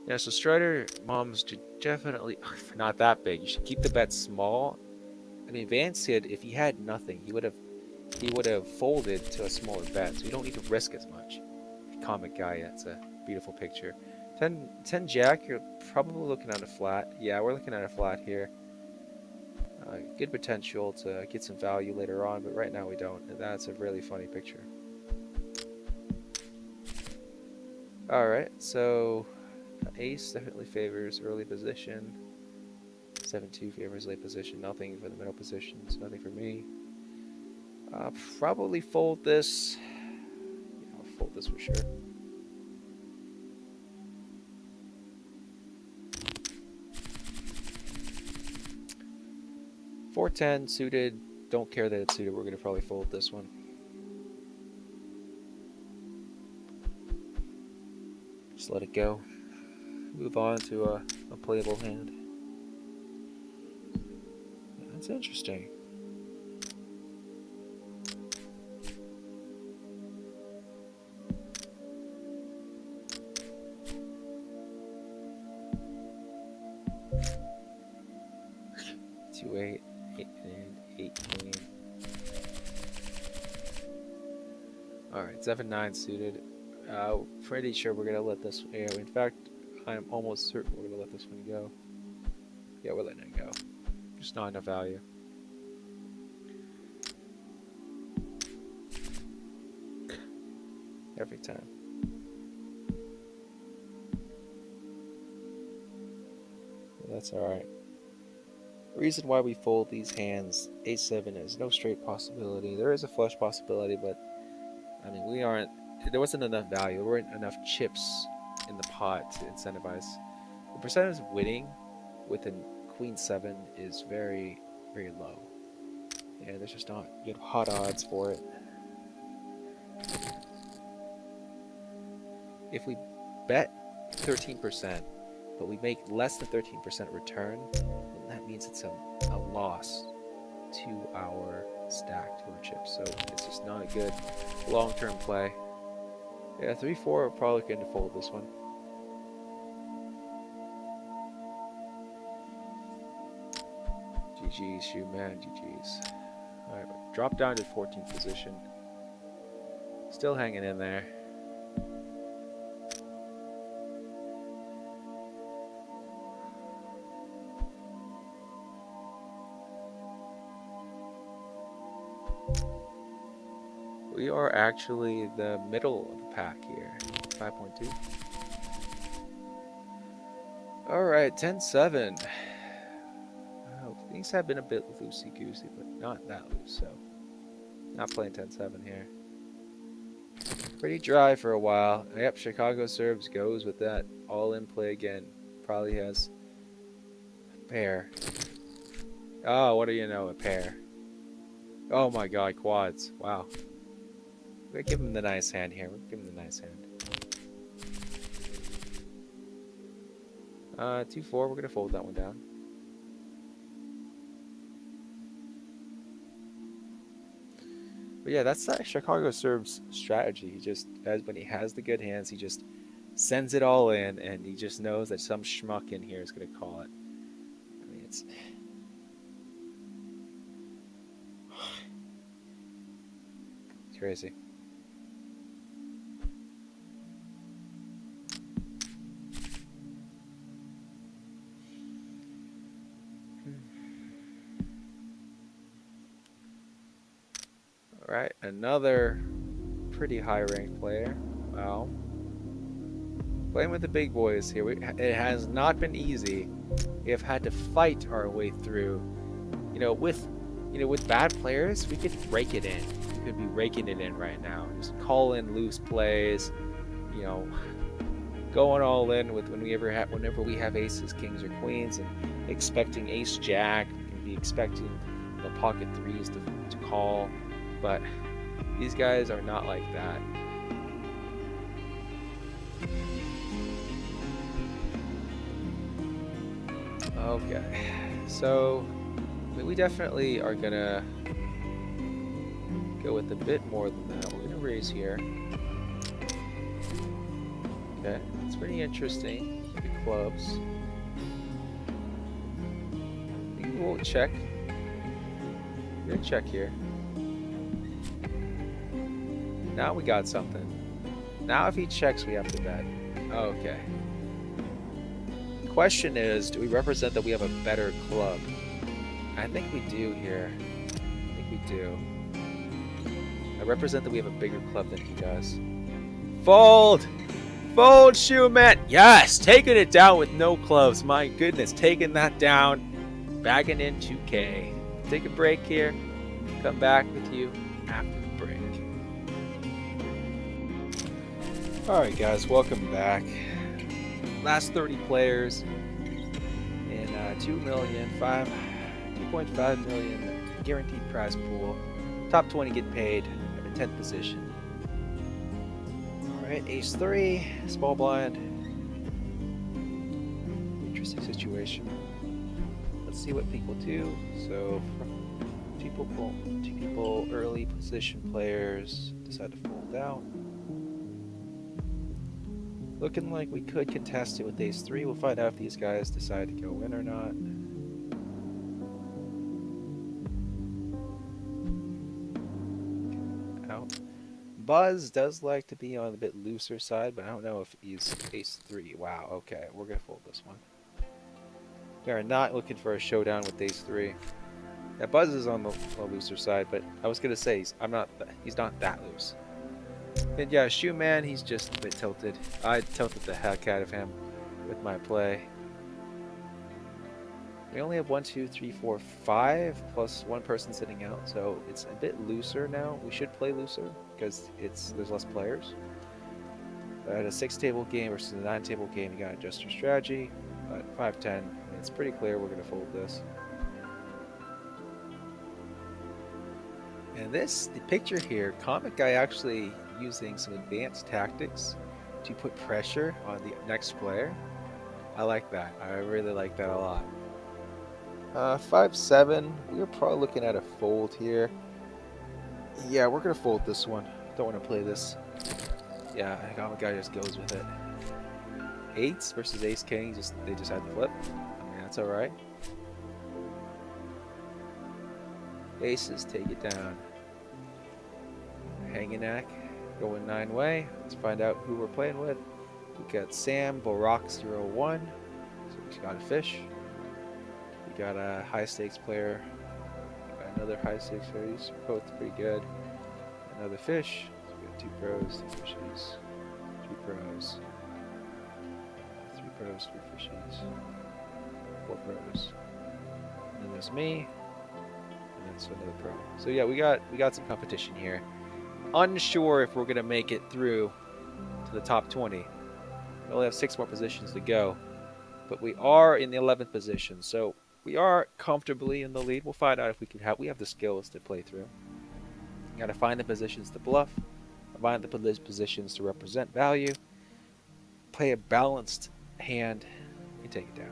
Yeah, so Strider moms definitely not that big. You should keep the bet small. I mean, Vance said if he had nothing, he would have folded to a smaller bet, so you don't need to risk as much. Comic guy, it's a beautiful picture. 10 Jack, you're probably looking at a flat. Yeah, we're looking at a flat here. Good potential to get some value later on, but right now we don't. And that's a really funny picture. Alright, so ace definitely favors early position. 7-2 favors late position. Nothing for the middle positions. Nothing for me. Probably fold this. Yeah, I'll fold this for sure. $4-10 suited. Don't care that it's suited. We're gonna probably fold this one. Just let it go. Move on to a playable hand. That's interesting. Two eight and 8 queen. All right, 7-9 suited. Pretty sure we're gonna let this. Yeah, in fact, I'm almost certain we're gonna let this one go. Yeah, we're letting it go. Just not enough value. Every time. Well, that's all right. Reason why we fold these hands, A7 is no straight possibility. There is a flush possibility, but I mean there wasn't enough value. There weren't enough chips in the pot to incentivize. The percentage of winning with a Queen 7 is very, very low. Yeah, there's just not good hot odds for it. If we bet 13%, but we make less than 13% return, then that means it's a loss to our stack, to our chips. So it's just not a good long-term play. Yeah, 3-4 are probably going to fold this one. GG's, shoe man, GG's. Alright, drop down to 14th position. Still hanging in there. We are actually the middle of the pack here. 5.2. All right, 10-7. Things have been a bit loosey-goosey, but not that loose, so not playing 10-7 here. Pretty dry for a while. Yep, Chicago serves goes with that all-in play again. Probably has a pair. Oh, what do you know, a pair. Oh my god, quads. Wow. We're gonna give him the nice hand here. We're gonna give him the nice hand. 2-4, we're gonna fold that one down. But yeah, that's that Chicago serves strategy. He just, as when he has the good hands, he just sends it all in, and he just knows that some schmuck in here is gonna call it. I mean, it's crazy. All right, another pretty high-ranked player. Wow. Playing with the big boys here. It has not been easy. We have had to fight our way through. With bad players, we could rake it in. We could be raking it in right now. Just call in loose plays. Going all in with whenever we have aces, kings, or queens, and expecting ace jack. We can be expecting pocket threes to call, but these guys are not like that. Okay, so we definitely are gonna go with a bit more than that. We're gonna raise here. Okay, it's pretty interesting. The clubs. We won't check. We're gonna check here. Now we got something. Now if he checks, we have to bet. Okay. Question is, do we represent that we have a better club? I think we do here. I think we do. I represent that we have a bigger club than he does. Fold! Fold, Shoeman! Yes! Taking it down with no clubs. My goodness, taking that down. Bagging in 2K. Take a break here. Come back with you after the break. Alright guys, welcome back. Last 30 players in 2.5 million guaranteed prize pool. Top 20 get paid. I'm in 10th position. Alright, ace 3, small blind. Interesting situation. Let's see what people do. So, two people early position players decide to fold out. Looking like we could contest it with ace 3. We'll find out if these guys decide to go in or not. Okay, out. Buzz does like to be on the bit looser side, but I don't know if he's ace 3. Wow, okay, we're going to fold this one. We are not looking for a showdown with ace 3. Yeah, Buzz is on the looser side, but I was going to say he's not that loose. And yeah, Shoe Man, he's just a bit tilted. I tilted the heck out of him with my play. We only have 1, 2, 3, 4, 5 plus one person sitting out, so it's a bit looser now. We should play looser because there's less players. But at a 6-table game versus a 9-table game, you gotta adjust your strategy. But 5-10, it's pretty clear we're gonna fold this. And the picture here, Comic Guy actually using some advanced tactics to put pressure on the next player. I like that. I really like that a lot. 5-7. We're probably looking at a fold here. Yeah, we're gonna fold this one. Don't want to play this. Yeah, Comic Guy just goes with it. 8s versus ace king. They just had to flip. I mean, that's all right. Aces take it down. Hanging ack. Going 9-way. Let's find out who we're playing with. We got Sam Barack01. So we got a fish. We got a high stakes player. We got another high stakes player. These are both pretty good. Another fish. So we got 2 pros, 2 fishies, 3 pros. 3 pros, 3 fishies, 4 pros. And then there's me, and then so another pro. So yeah, we got some competition here. Unsure if we're gonna make it through to the top 20. We only have 6 more positions to go, but we are in the 11th position, so we are comfortably in the lead. We'll find out if we have the skills to play through. Got to find the positions to bluff, find the positions to represent value, play a balanced hand, and take it down.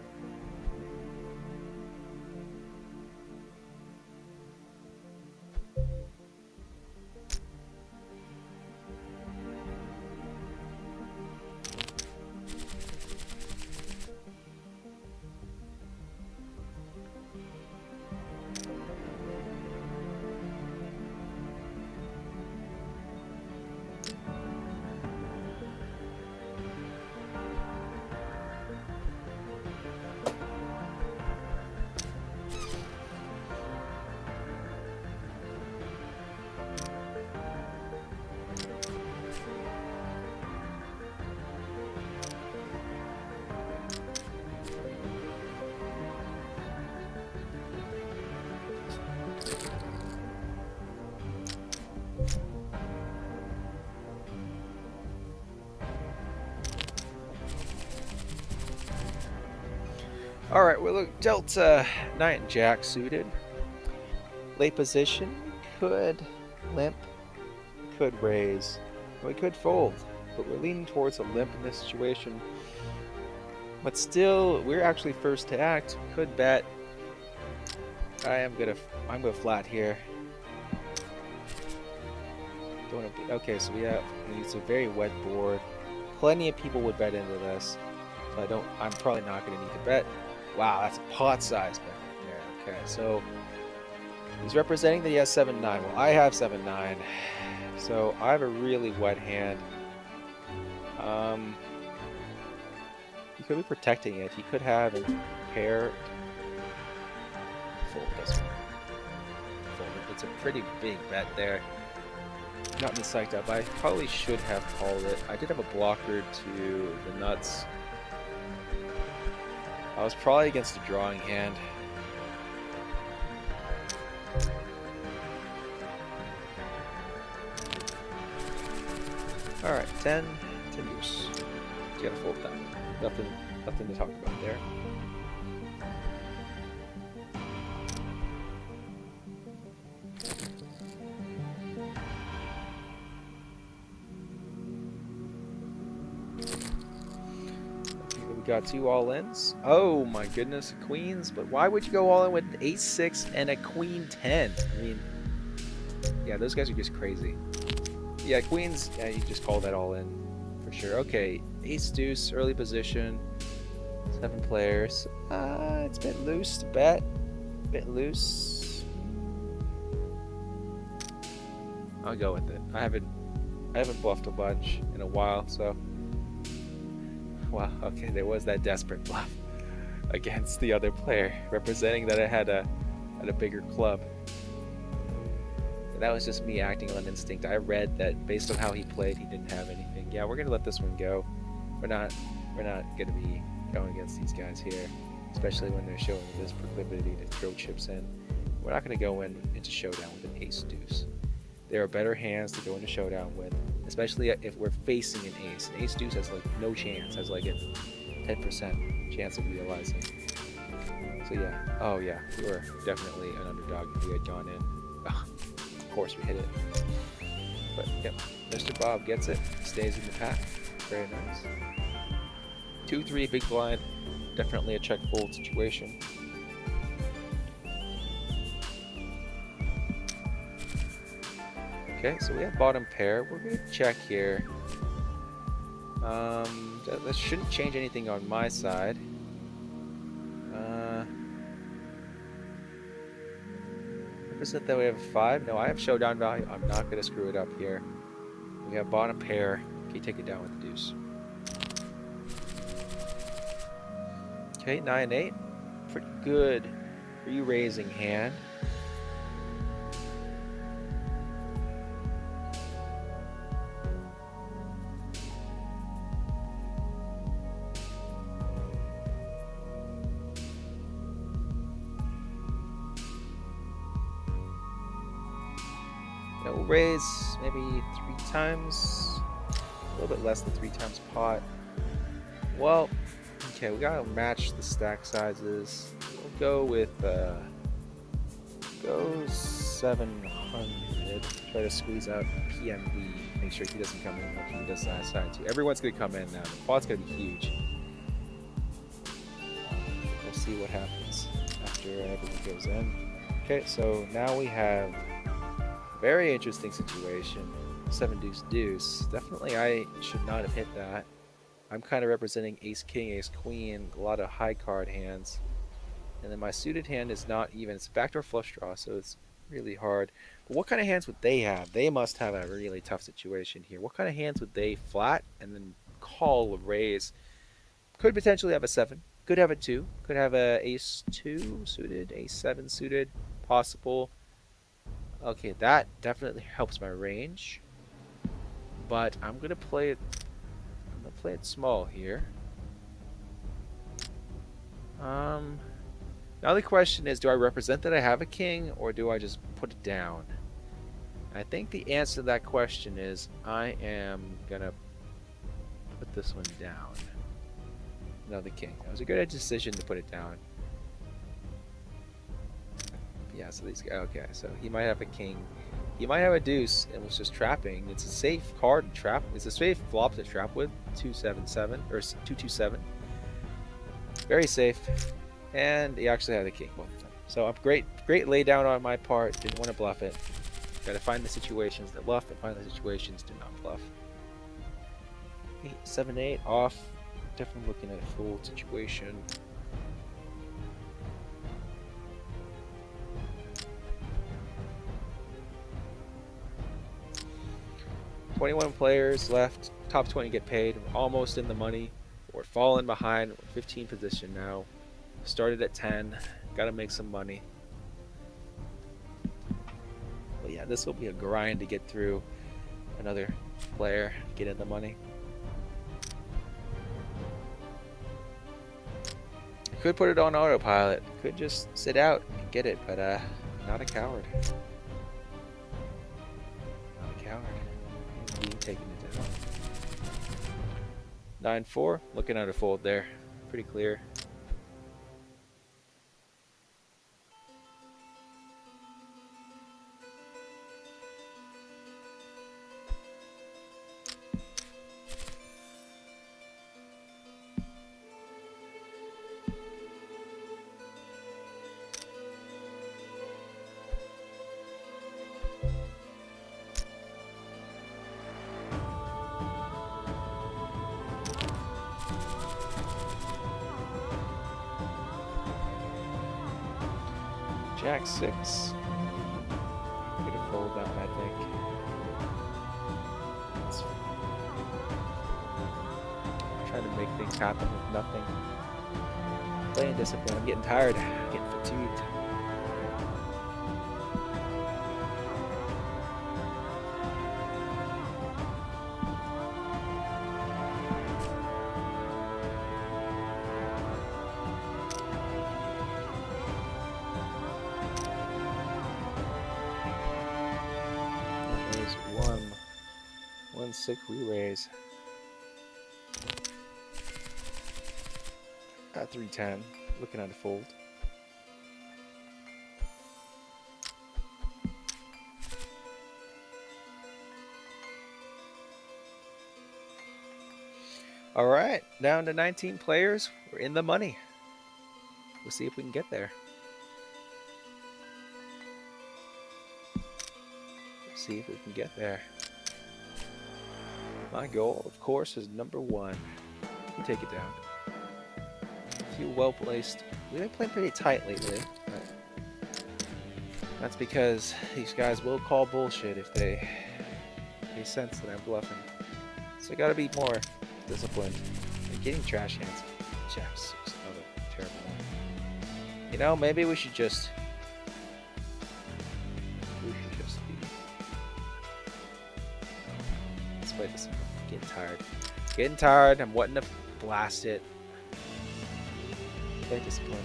Alright, well look, dealt Knight and Jack suited. Late position, could limp, could raise, we could fold, but we're leaning towards a limp in this situation. But still, we're actually first to act, could bet. I'm gonna flat here. Don't wanna be, okay, so it's a very wet board. Plenty of people would bet into this. So I'm probably not gonna need to bet. Wow, that's a pot size bet right there. Okay, so he's representing that he has 7-9. Well, I have 7-9. So I have a really wet hand. He could be protecting it. He could have a pair. Fold this one. Fold it. It's a pretty big bet there. Got me psyched up. I probably should have called it. I did have a blocker to the nuts. I was probably against a drawing hand. Alright, 10 deuce. You gotta fold that one. Nothing to talk about there. Got 2 all-ins. Oh my goodness, queens. But why would you go all in with an ace-6 and a queen 10? I mean, yeah, those guys are just crazy. Yeah, queens, yeah, you just call that all in for sure. Okay, ace-deuce, early position, 7 players. It's a bit loose to bet. Bit loose. I'll go with it. I haven't bluffed a bunch in a while, so. Wow, okay, there was that desperate bluff against the other player, representing that I had a bigger club. But that was just me acting on instinct. I read that based on how he played, he didn't have anything. Yeah, we're gonna let this one go. We're not gonna be going against these guys here, especially when they're showing this proclivity to throw chips in. We're not gonna go into showdown with an ace-deuce. There are better hands to go into showdown with, especially if we're facing an ace. An ace-deuce has like no chance, has like a 10% chance of realizing. So yeah, oh yeah, we were definitely an underdog if we had gone in. Of course we hit it. But yep, Mr. Bob gets it, stays in the pack. Very nice. 2-3 big blind, definitely a check fold situation. Okay, so we have bottom pair. We're going to check here. That shouldn't change anything on my side. Represent that we have a 5. No, I have showdown value. I'm not going to screw it up here. We have bottom pair. Okay, take it down with the deuce. Okay, 9-8. Pretty good re-raising hand. raise maybe 3 times, a little bit less than 3 times pot. Well, okay, we gotta match the stack sizes. We'll go with go 700. Try to squeeze out PMB. Make sure he doesn't come in like he does last time too. Everyone's gonna come in now. The pot's gonna be huge. We'll see what happens after everyone goes in. Okay, so now we have a very interesting situation. 7 deuce deuce. Definitely I should not have hit that. I'm kind of representing ace king, ace queen, a lot of high card hands. And then my suited hand is not even. It's a backdoor flush draw, so it's really hard. But what kind of hands would they have? They must have a really tough situation here. What kind of hands would they flat and then call a raise? Could potentially have a 7. Could have a 2. Could have a ace 2 suited, ace 7 suited. Possible. Okay, that definitely helps my range. But I'm gonna play it. I'm gonna play it small here. Now the question is, do I represent that I have a king, or do I just put it down? I think the answer to that question is I am gonna put this one down. No, the king. That was a good decision to put it down. Yeah, so these guys. Okay, so he might have a king. He might have a deuce and was just trapping. It's a safe card to trap. It's a safe flop to trap with. 277 or 227. Very safe. And he actually had a king both of them. So great lay down on my part. Didn't want to bluff it. Got to find the situations that bluff and find the situations do not bluff. 8, 7, 8 off. Definitely looking at a full situation. $21 players left. Top 20 get paid. We're almost in the money. We're falling behind. We're 15 position now. Started at 10. Gotta make some money. But yeah, this will be a grind to get through another player, get in the money. I could put it on autopilot. Could just sit out and get it, but not a coward. Not a coward. Being taken it down. 9-4. Looking at a fold there. Pretty clear. Jack 6. Could have folded that, I think. Trying to make things happen with nothing. Playing discipline. I'm getting tired. I'm getting fatigued. One sick re-raise. At 310, looking at a fold. All right, down to 19 players. We're in the money. We'll see if we can get there. See if we can get there. My goal, of course, is number 1. You can take it down. A few well-placed. We've been playing pretty tight lately. But that's because these guys will call bullshit if they sense that I'm bluffing. So I gotta be more disciplined. I'm getting trash hands. Jack 6, another terrible one. You know, maybe we should just be. Let's play this. Getting tired. Getting tired. I'm wanting to blast it. Very disappointed.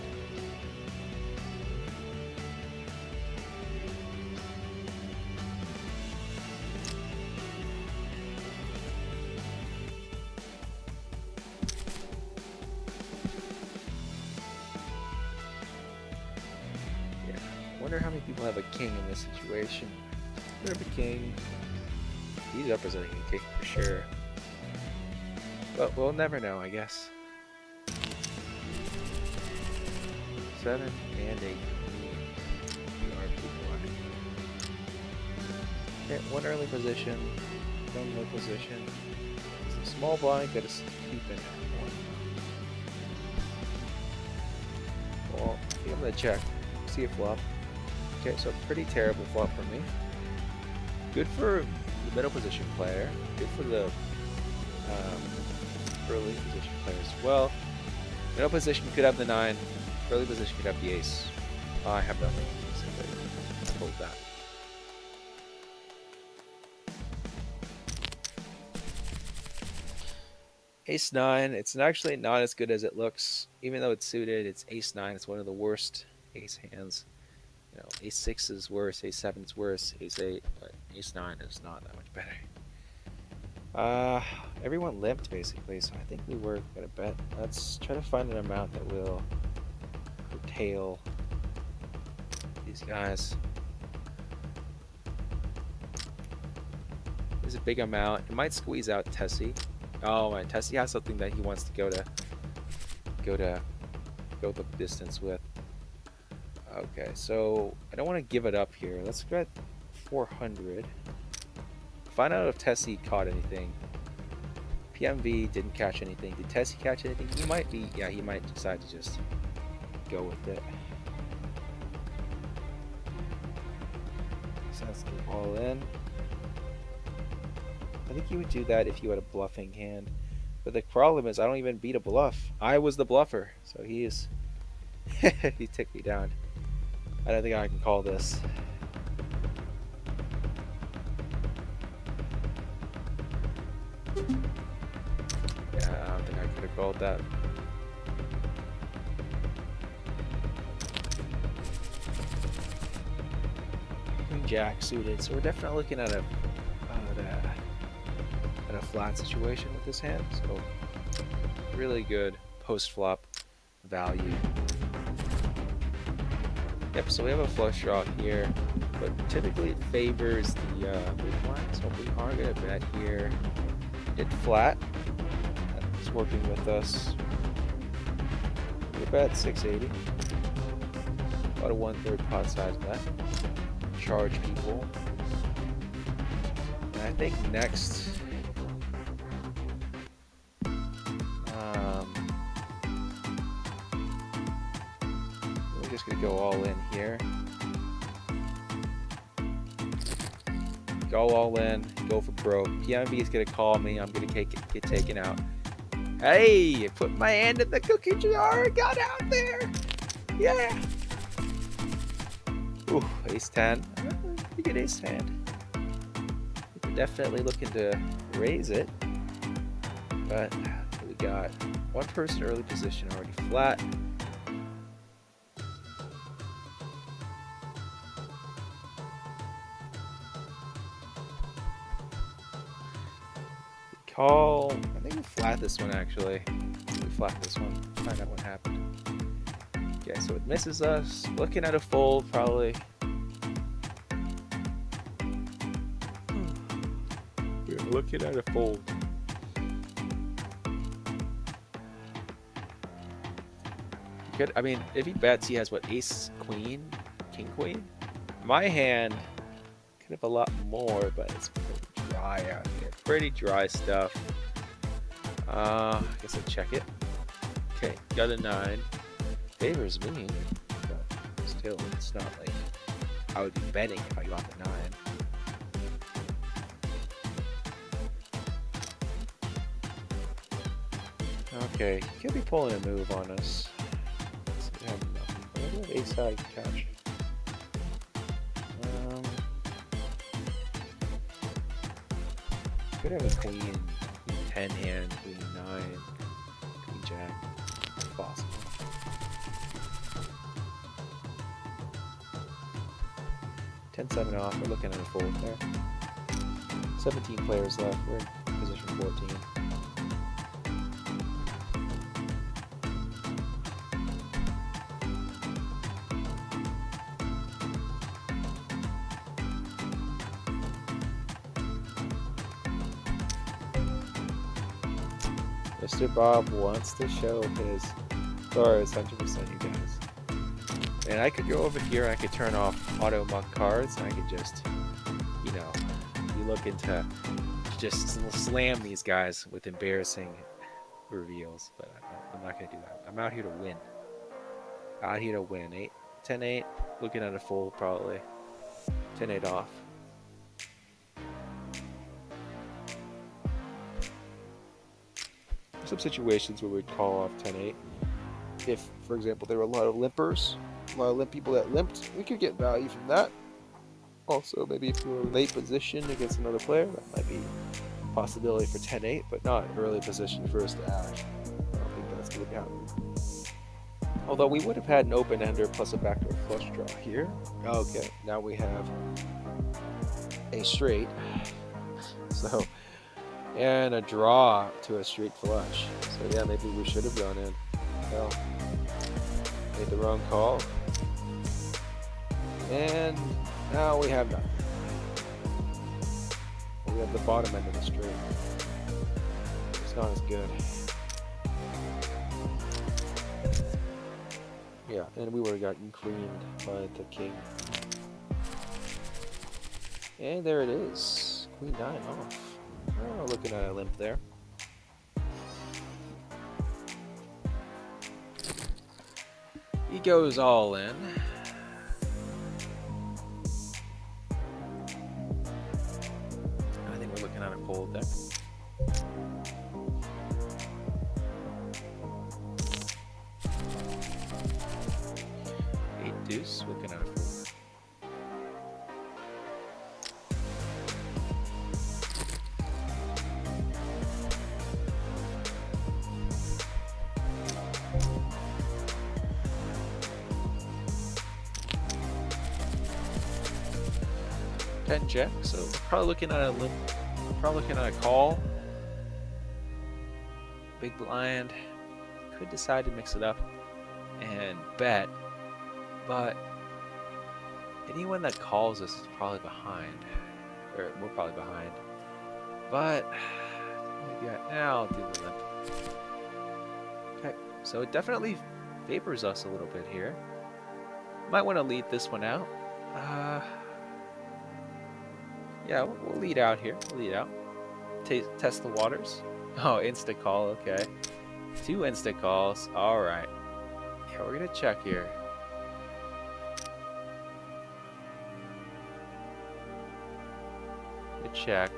wonder how many people have a king in this situation. We have a king. He's representing a king for sure. But we'll never know, I guess. 7 and 8. Okay, one early position, one low position. Some small blind, gotta keep in one. Well, I think I'm gonna check. See a flop. Okay, so pretty terrible flop for me. Good for the middle position player. Good for the early position player as well. Middle position could have the 9. Early position could have the ace. I have nothing. So hold that. Ace 9. It's actually not as good as it looks. Even though it's suited, it's ace 9. It's one of the worst ace hands. You know, ace 6 is worse, ace 7 is worse, ace 8, but ace 9 is not that much better. Everyone limped basically, so I think we were gonna bet. Let's try to find an amount that will curtail these guys. There's a big amount. It might squeeze out Tessie. Oh man, Tessie has something that he wants to go the distance with. Okay, so I don't want to give it up here. Let's get 400. Find out if Tessie caught anything. PMV didn't catch anything. Did Tessie catch anything? He might be. Yeah, he might decide to just go with it. So let's get all in. I think he would do that if you had a bluffing hand. But the problem is I don't even beat a bluff. I was the bluffer, so he is. He took me down. I don't think I can call this. Yeah, I don't think I could have called that. Queen Jack suited, so we're definitely looking at a flat situation with this hand. So really good post flop value. Yep, so we have a flush draw here, but typically it favors the big blind, so we are going to bet here. Hit flat. That's working with us. We bet 680. About a 1/3 pot size bet. Charge people. And I think next... gonna go all in here. Go all in. Go for broke. PMV is gonna call me. I'm gonna get taken out. Hey! I put my hand in the cookie jar. Got out there. Yeah. Ooh, ace 10. Pretty good ace hand. We're definitely looking to raise it, but we got one person early position already flat. Call. I think we flat this one actually. We flat this one. Find out what happened. Okay, so it misses us. Looking at a fold probably. We're looking at a fold. Good. I mean, if he bets, he has what? Ace, queen, king, queen. My hand could have a lot more, but it's pretty dry out here. Pretty dry stuff. I guess I'll check it. Okay, got a 9. Favors me, but still, it's not like I would be betting if I got the 9. Okay, he could be pulling a move on us. I have nothing. I have ace high cash. Could have a queen 10 hand, queen 9, queen jack. It's possible. Ten 7 off. We're looking at a fold there. 17 players left. We're in position 14. Mr. Bob wants to show his cards, 100% you guys. And I could go over here, I could turn off auto muck cards, and I could just, you know, be looking to just slam these guys with embarrassing reveals. But I'm not going to do that. I'm out here to win. Out here to win. 10-8, looking at a fold probably. 10-8 off. Some situations where we'd call off 10-8. If, for example, there were a lot of limpers, a lot of limp people that limped, we could get value from that. Also, maybe if we were late position against another player, that might be a possibility for 10-8, but not early position for us to act. I don't think that's going to happen. Although we would have had an open-ender plus a backdoor flush draw here. Okay, now we have a straight. So, and a draw to a straight flush. So yeah, maybe we should have gone in. Well, made the wrong call. And now we have nothing. We have the bottom end of the straight. It's not as good. Yeah, and we would have gotten creamed by the king. And there it is. Queen 9 off. Oh, looking at a limp there. He goes all in. I think we're looking at a fold deck. Deuce, looking at a fold. Ten jack, so we're probably looking at a limp, probably looking at a call. Big blind. Could decide to mix it up and bet. But anyone that calls us is probably behind. Or we're probably behind. But now I'll do the limp. Okay, so it definitely favors us a little bit here. Might want to lead this one out. Yeah, we'll lead out here. We'll lead out. Test the waters. Oh, insta call, okay. 2 insta calls. Alright. Yeah, we're gonna check here. Check.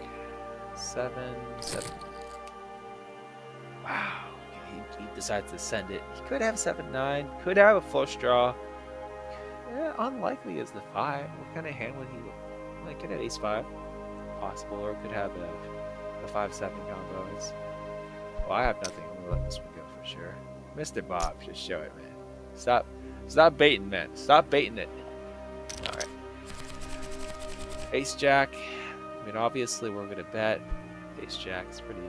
7. Wow. He decides to send it. He could have 7-9. Could have a flush draw. Yeah, unlikely is the 5. What kind of hand would he like? Could have ace-5. Possible. Or could have a 5-7 combo. Well, I have nothing. I'm going to let this one go for sure. Mr. Bob, just show it, man. Stop baiting, man. Stop baiting it. Alright. Ace-Jack. I mean, obviously we're going to bet. Ace-Jack is pretty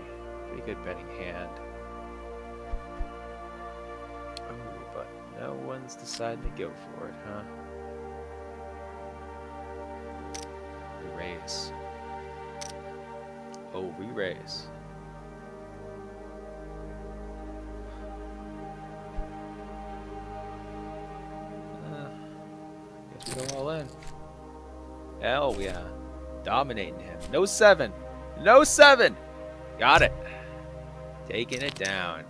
good betting hand. Oh, but no one's deciding to go for it, huh? We raise. Oh, we raise. Guess we go all in. Hell yeah. Dominating him. No 7. No 7. Got it. Taking it down.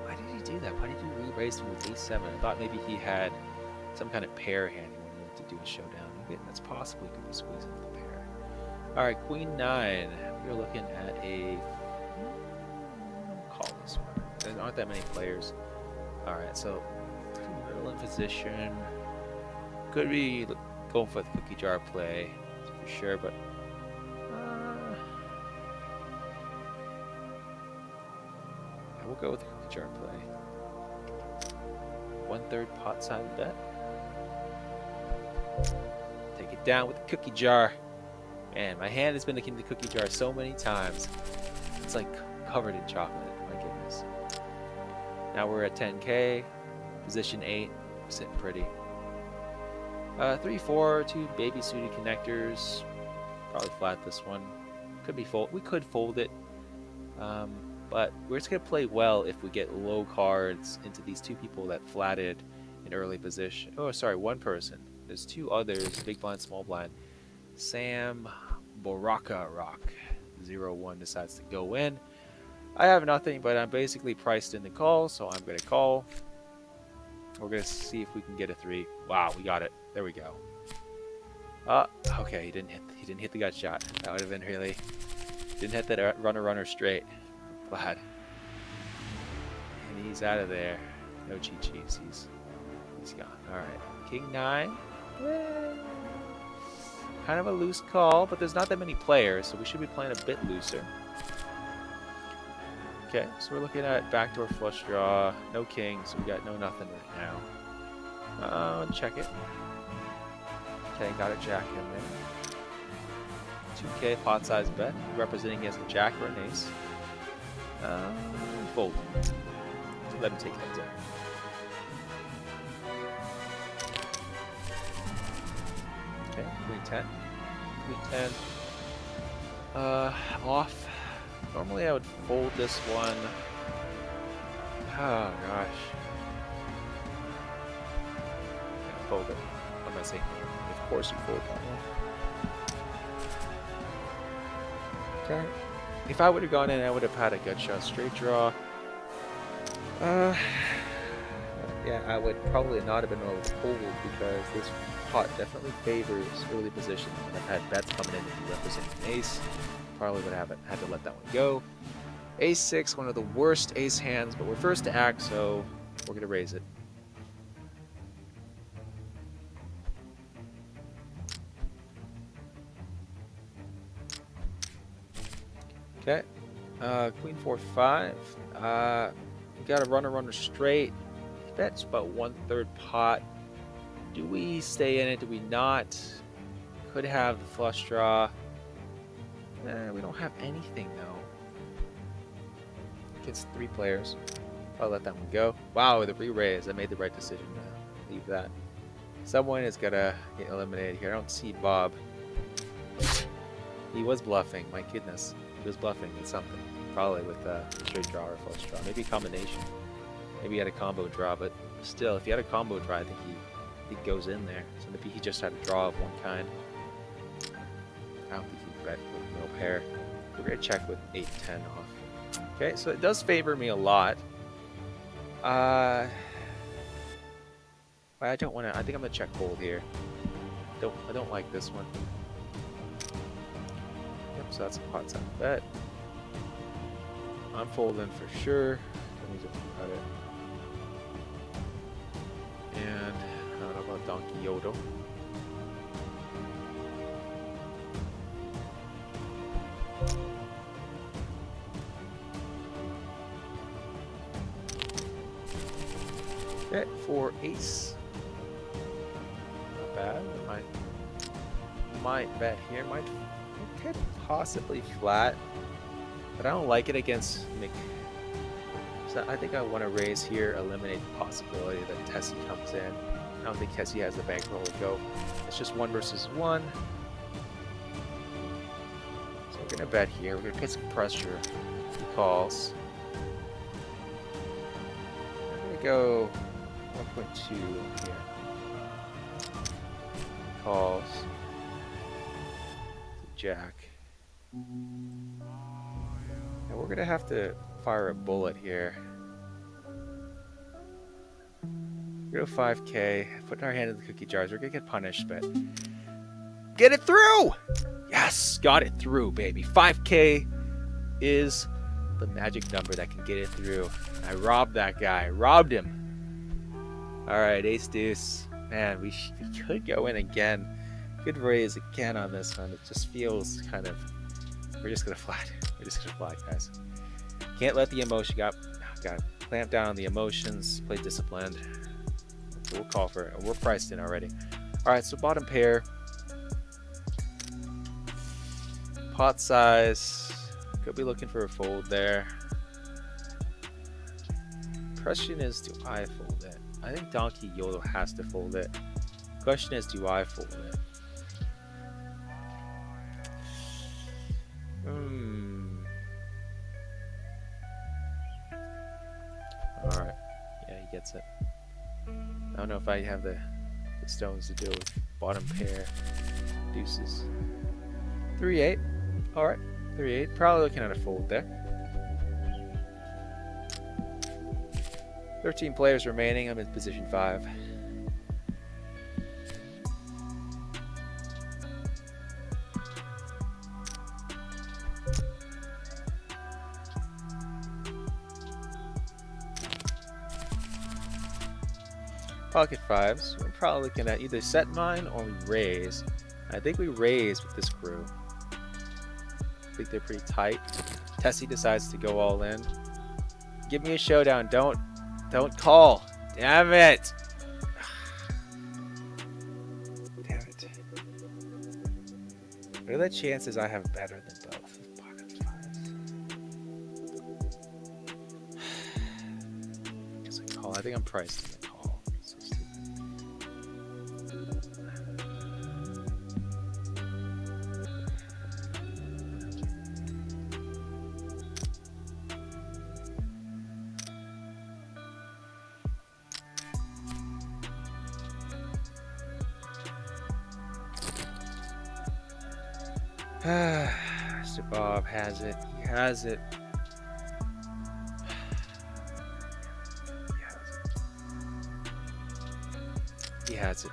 Why did he do that? Why did you re-raise him with a7? I thought maybe he had some kind of pair hand he wanted to do a showdown. Okay, that's possible. He could be squeezing with a pair. Alright, Queen 9. We're looking at a... call this one. There aren't that many players. Alright, so middle in position. Could be going for the cookie jar play for sure, but yeah, we'll go with the cookie jar play. 1/3 pot side bet. Take it down with the cookie jar. Man, my hand has been in the cookie jar so many times. It's like covered in chocolate. My goodness. Now we're at 10K, position 8, sitting pretty. 3-4, 2 baby suited connectors. Probably flat this one. Could be fold. We could fold it. But we're just going to play well if we get low cards into these two people that flatted in early position. Oh, sorry, one person. There's two others, big blind, small blind. Sam Boraka Rock 01 decides to go in. I have nothing, but I'm basically priced in the call, so I'm going to call. We're going to see if we can get a 3. Wow, we got it. There we go. Okay, he didn't hit the gut shot. That would have been really... Didn't hit that runner straight. Glad. And he's out of there. No cheat cheese. He's gone. Alright. King 9. Kind of a loose call, but there's not that many players, so we should be playing a bit looser. Okay, so we're looking at backdoor flush draw. No king, so we got no nothing right now. Check it. Okay, got a jack in there. 2k pot size bet, representing against a jack or an ace. Fold. Let him take that down. Okay, queen 10. Queen 10. Off. Normally I would fold this one. Oh gosh. Yeah, fold it. What am I saying? Of course you fold that one. Okay. If I would have gone in, I would have had a gut shot straight draw. Yeah, I would probably not have been able to fold because this pot definitely favors early position. And I've had bets coming in to represent an ace. Probably would have had to let that one go. Ace 6, one of the worst ace hands, but we're first to act, so we're going to raise it. Okay. Queen 4-5. We got a runner straight. That's about 1/3 pot. Do we stay in it? Do we not? Could have the flush draw. We don't have anything though. Against 3 players. I'll let that one go. Wow, the re-raise. I made the right decision to leave that. Someone is gonna get eliminated here. I don't see Bob. He was bluffing. My goodness. He was bluffing with something. Probably with a straight draw or flush draw. Maybe a combination. Maybe he had a combo draw, but still, if he had a combo draw, I think he goes in there. So maybe he just had a draw of one kind. I don't think he bet with no pair. We're gonna check with 8-10 off. Okay, so it does favor me a lot. I don't want to. I think I'm gonna check fold here. I don't like this one. Yep, so that's a pot size bet. I'm folding for sure. Let me just cut it. And I don't know about Donkey Yodo. Bet for ace. Not bad. Might bet here. Could possibly flat, but I don't like it against Mick. So I think I want to raise here, eliminate the possibility that Tessie comes in. I don't think Tessie has the bankroll to go. It's just 1 versus 1. So we're gonna bet here. We're gonna put some pressure. He calls. I'm gonna go 1.2 here. He calls. Jack. And we're gonna have to fire a bullet here. We're gonna go 5k, putting our hand in the cookie jars. We're gonna get punished, but get it through! Yes, got it through, baby. 5k is the magic number that can get it through. I robbed that guy, robbed him. All right, ace deuce. Man, we could go in again. Good raise again on this one. It just feels kind of. We're just gonna flat. We're just gonna flat, guys. Can't let the emotion. Got to clamp down on the emotions. Play disciplined. We'll call for it. We're priced in already. All right, so bottom pair. Pot size. Could be looking for a fold there. Question is, do I fold it? I think Donkey Yodo has to fold it. Question is, do I fold it? Hmm. Alright. Yeah, he gets it. I don't know if I have the stones to deal with bottom pair. Deuces. 3-8. Alright. 3-8. Probably looking at a fold there. 13 players remaining. I'm in position 5. Pocket 5s. We're probably looking at either set mine or we raise. I think we raise with this crew. I think they're pretty tight. Tessie decides to go all in. Give me a showdown. Don't call. Damn it. Damn it. What are the chances I have better than both of pocket 5s? Guess I call. I think I'm priced in the call. So stupid. Mr. Bob has it. He has it. He has it.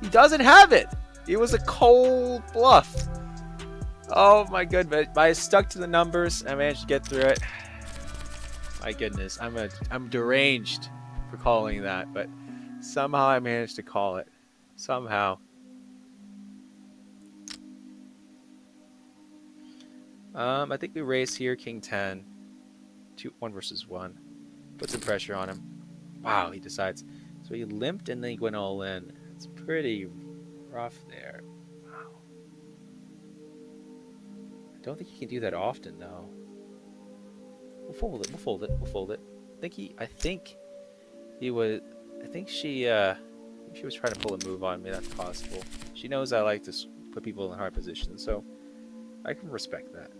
He doesn't have it. It was a cold bluff. Oh my goodness! But I stuck to the numbers. I managed to get through it. My goodness, I'm deranged for calling that, but somehow I managed to call it. Somehow. I think we raise here, King 10. 1 versus 1. Put some pressure on him. Wow, he decides. So he limped and then he went all in. It's pretty rough there. Wow. I don't think he can do that often, though. We'll fold it. We'll fold it. We'll fold it. I think she was trying to pull a move on me. That's possible. She knows I like to put people in hard positions, so I can respect that.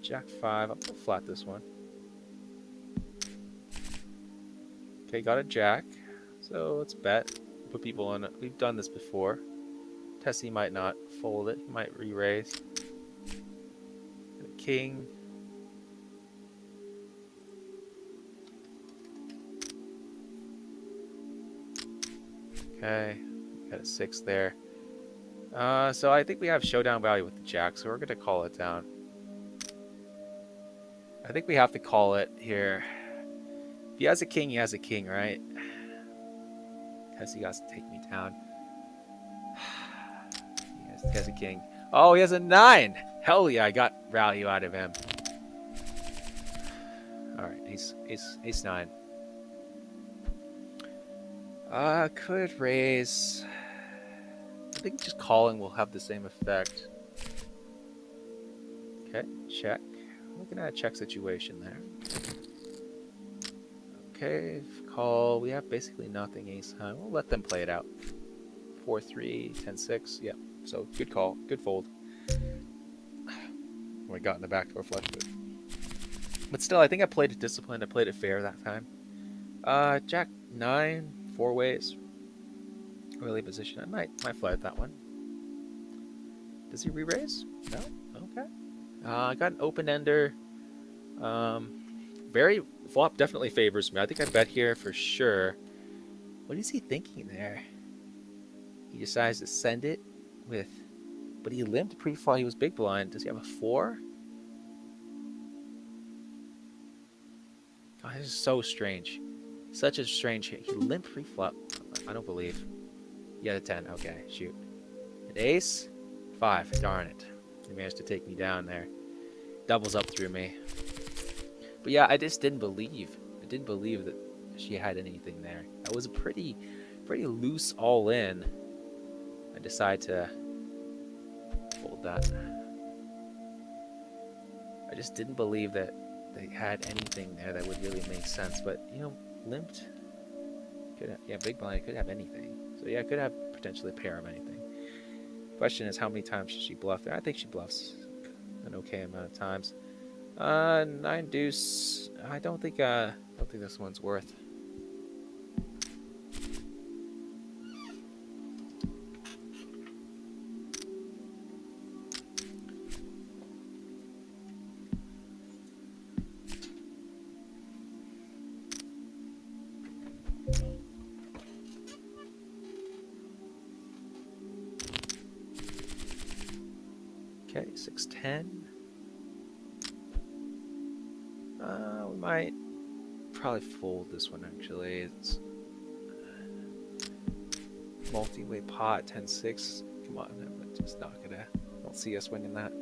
Jack 5. I'll put flat this one. Okay, got a jack. So let's bet. Put people in it. We've done this before. Tessie might not fold it. He might re-raise. King. Okay. Got a 6 there. So I think we have showdown value with the jack, so we're going to call it down. I think we have to call it here. If he has a king, he has a king, right? Tessie got to take me down. He has a king. Oh, he has a 9. Hell yeah, I got value out of him. All right, ace 9. Could raise. I think just calling will have the same effect. Okay, check. Looking at a check situation there. Okay, call. We have basically nothing ace high. We'll let them play it out. 4-3, 10-6. Yeah, so good call. Good fold. We got in the backdoor flush, but still, I think I played it disciplined. I played it fair that time. Jack 9, 4 ways. Early position. I might flat that one. Does he re-raise? No? Okay. I got an open-ender. Very flop definitely favors me. I think I bet here for sure. What is he thinking there? He decides to send it with... But he limped pre-flop. He was big blind. Does he have a 4? God, this is so strange. Such a strange hit. He limped pre-flop. I don't believe. He had a 10. Okay, shoot. An ace? 5. Darn it. He managed to take me down there. Doubles up through me. But yeah, I just didn't believe. I didn't believe that she had anything there. That was a pretty loose all in. I decided to fold that. I just didn't believe that they had anything there that would really make sense. But, you know, limped. Could have, yeah, big blind could have anything. So yeah, could have potentially a pair of anything. Question is, how many times should she bluff there? I think she bluffs an okay amount of times. 9 deuce. I don't think this one's worth. Okay, 6-10. We might probably fold this one actually. It's multi-way pot 10-6. Come on, I'm just not gonna. Don't see us winning that.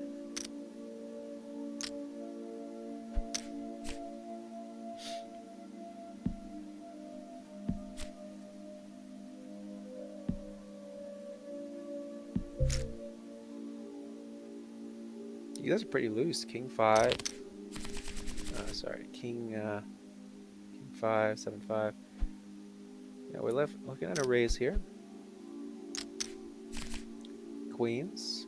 You guys are pretty loose. King 5. Sorry, King 5, 7-5. Yeah, we're looking at a raise here. Queens.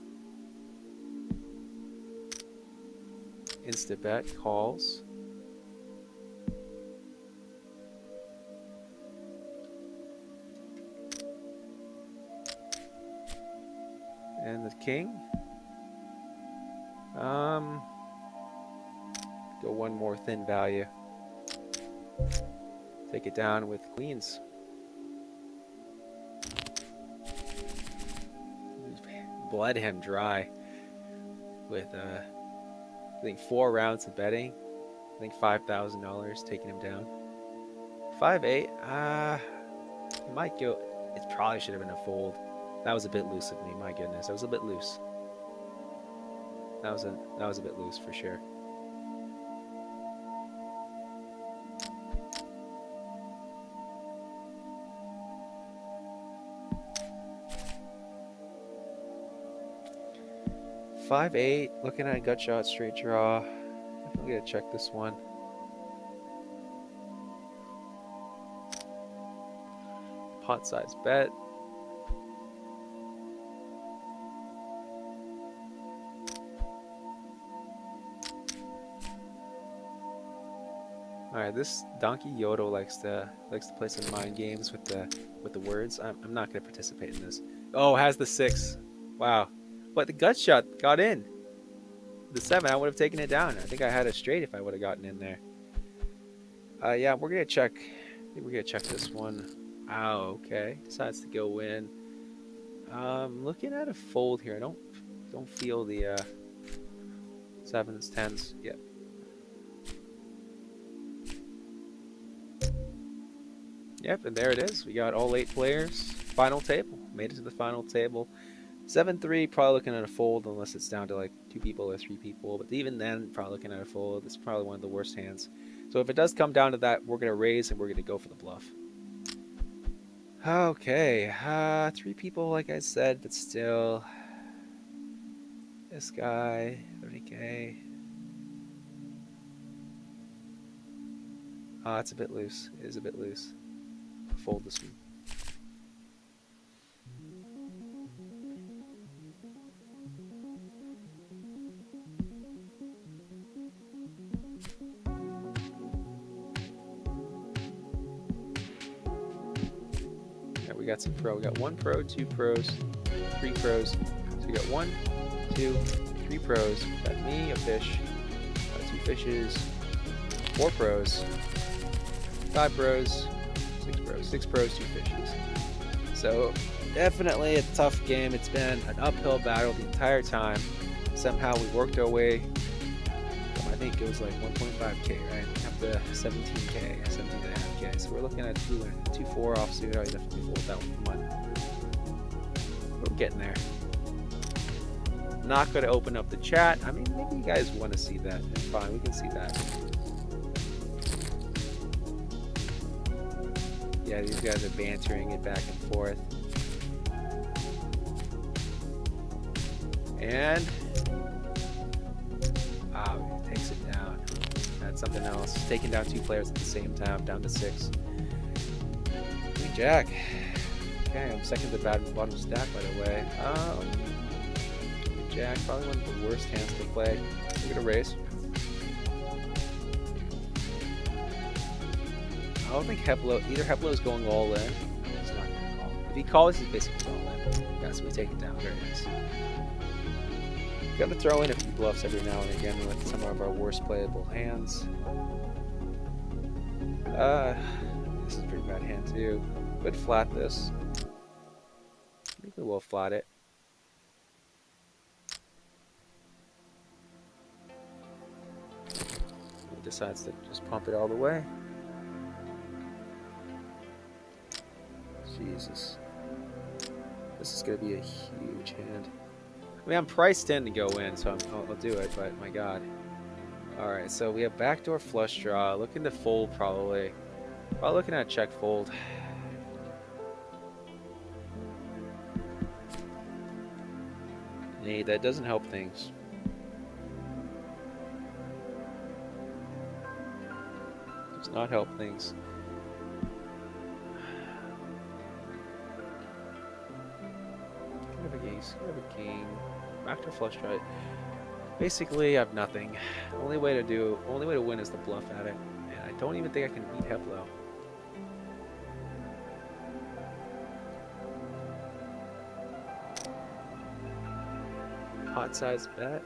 Insta bet calls. And the king. Go one more thin value. Take it down with queens. Bled him dry with I think 4 rounds of betting. I think $5,000 taking him down. 5-8. He might go. It probably should have been a fold. That was a bit loose of me. My goodness, that was a bit loose. That was a bit loose for sure. $5-8. Looking at a gut shot, straight draw. Definitely gotta check this one. Pot size bet. All right, this donkey Yodo likes to play some mind games with the words. I'm not gonna participate in this. Oh, has the 6. Wow, but the gut shot got in. The 7, I would have taken it down. I think I had a straight if I would have gotten in there. Yeah, we're gonna check. I think we're gonna check this one. Oh, okay. Decides to go in. Looking at a fold here. I don't feel the 7s, 10s yet. Yep, and there it is. We got all 8 players. Final table. Made it to the final table. 7-3, probably looking at a fold unless it's down to like 2 people or 3 people. But even then, probably looking at a fold. It's probably one of the worst hands. So if it does come down to that, we're going to raise and we're going to go for the bluff. Okay. 3 people, like I said, but still. This guy, 30K. It's a bit loose. It is a bit loose. Fold this one. Yeah, we got some pro. We got 1 pro, 2 pros, 3 pros. So we got 1, 2, 3 pros. Got me, a fish, 2 fishes, 4 pros, 5 pros. 6 pros, 2 fishes. So definitely a tough game. It's been an uphill battle the entire time. Somehow we worked our way. I think it was like 1.5K, right? Up to 17K, 17.5K. So we're looking at 2-4 offsuit. I definitely fold that one. Come on. We're getting there. Not going to open up the chat. I mean, maybe you guys want to see that. It's fine. We can see that. Yeah, these guys are bantering it back and forth. And takes it down. That's something else. Taking down 2 players at the same time, down to 6. Queen Jack. Okay, I'm second to the bottom stack, by the way. Jack, probably one of the worst hands to play. We're gonna raise. I don't think either Heplo is going all in. He's not gonna call. If he calls, he's basically all in. Yeah, so we take it down. Very nice. Gotta throw in a few bluffs every now and again with some of our worst playable hands. This is a pretty bad hand too. Could flat this. I think we will flat it. He decides to just pump it all the way. Jesus. This is going to be a huge hand. I mean, I'm priced in to go in, so I'll do it, but my god. Alright, so we have backdoor flush draw. Looking to fold, probably. Probably looking at check fold. Hey, that doesn't help things. Does not help things. Could have a ace, could have a king. Backdoor flush draw. Basically, I have nothing. Only way to win is to bluff at it, and I don't even think I can beat Heplo. Pot size bet.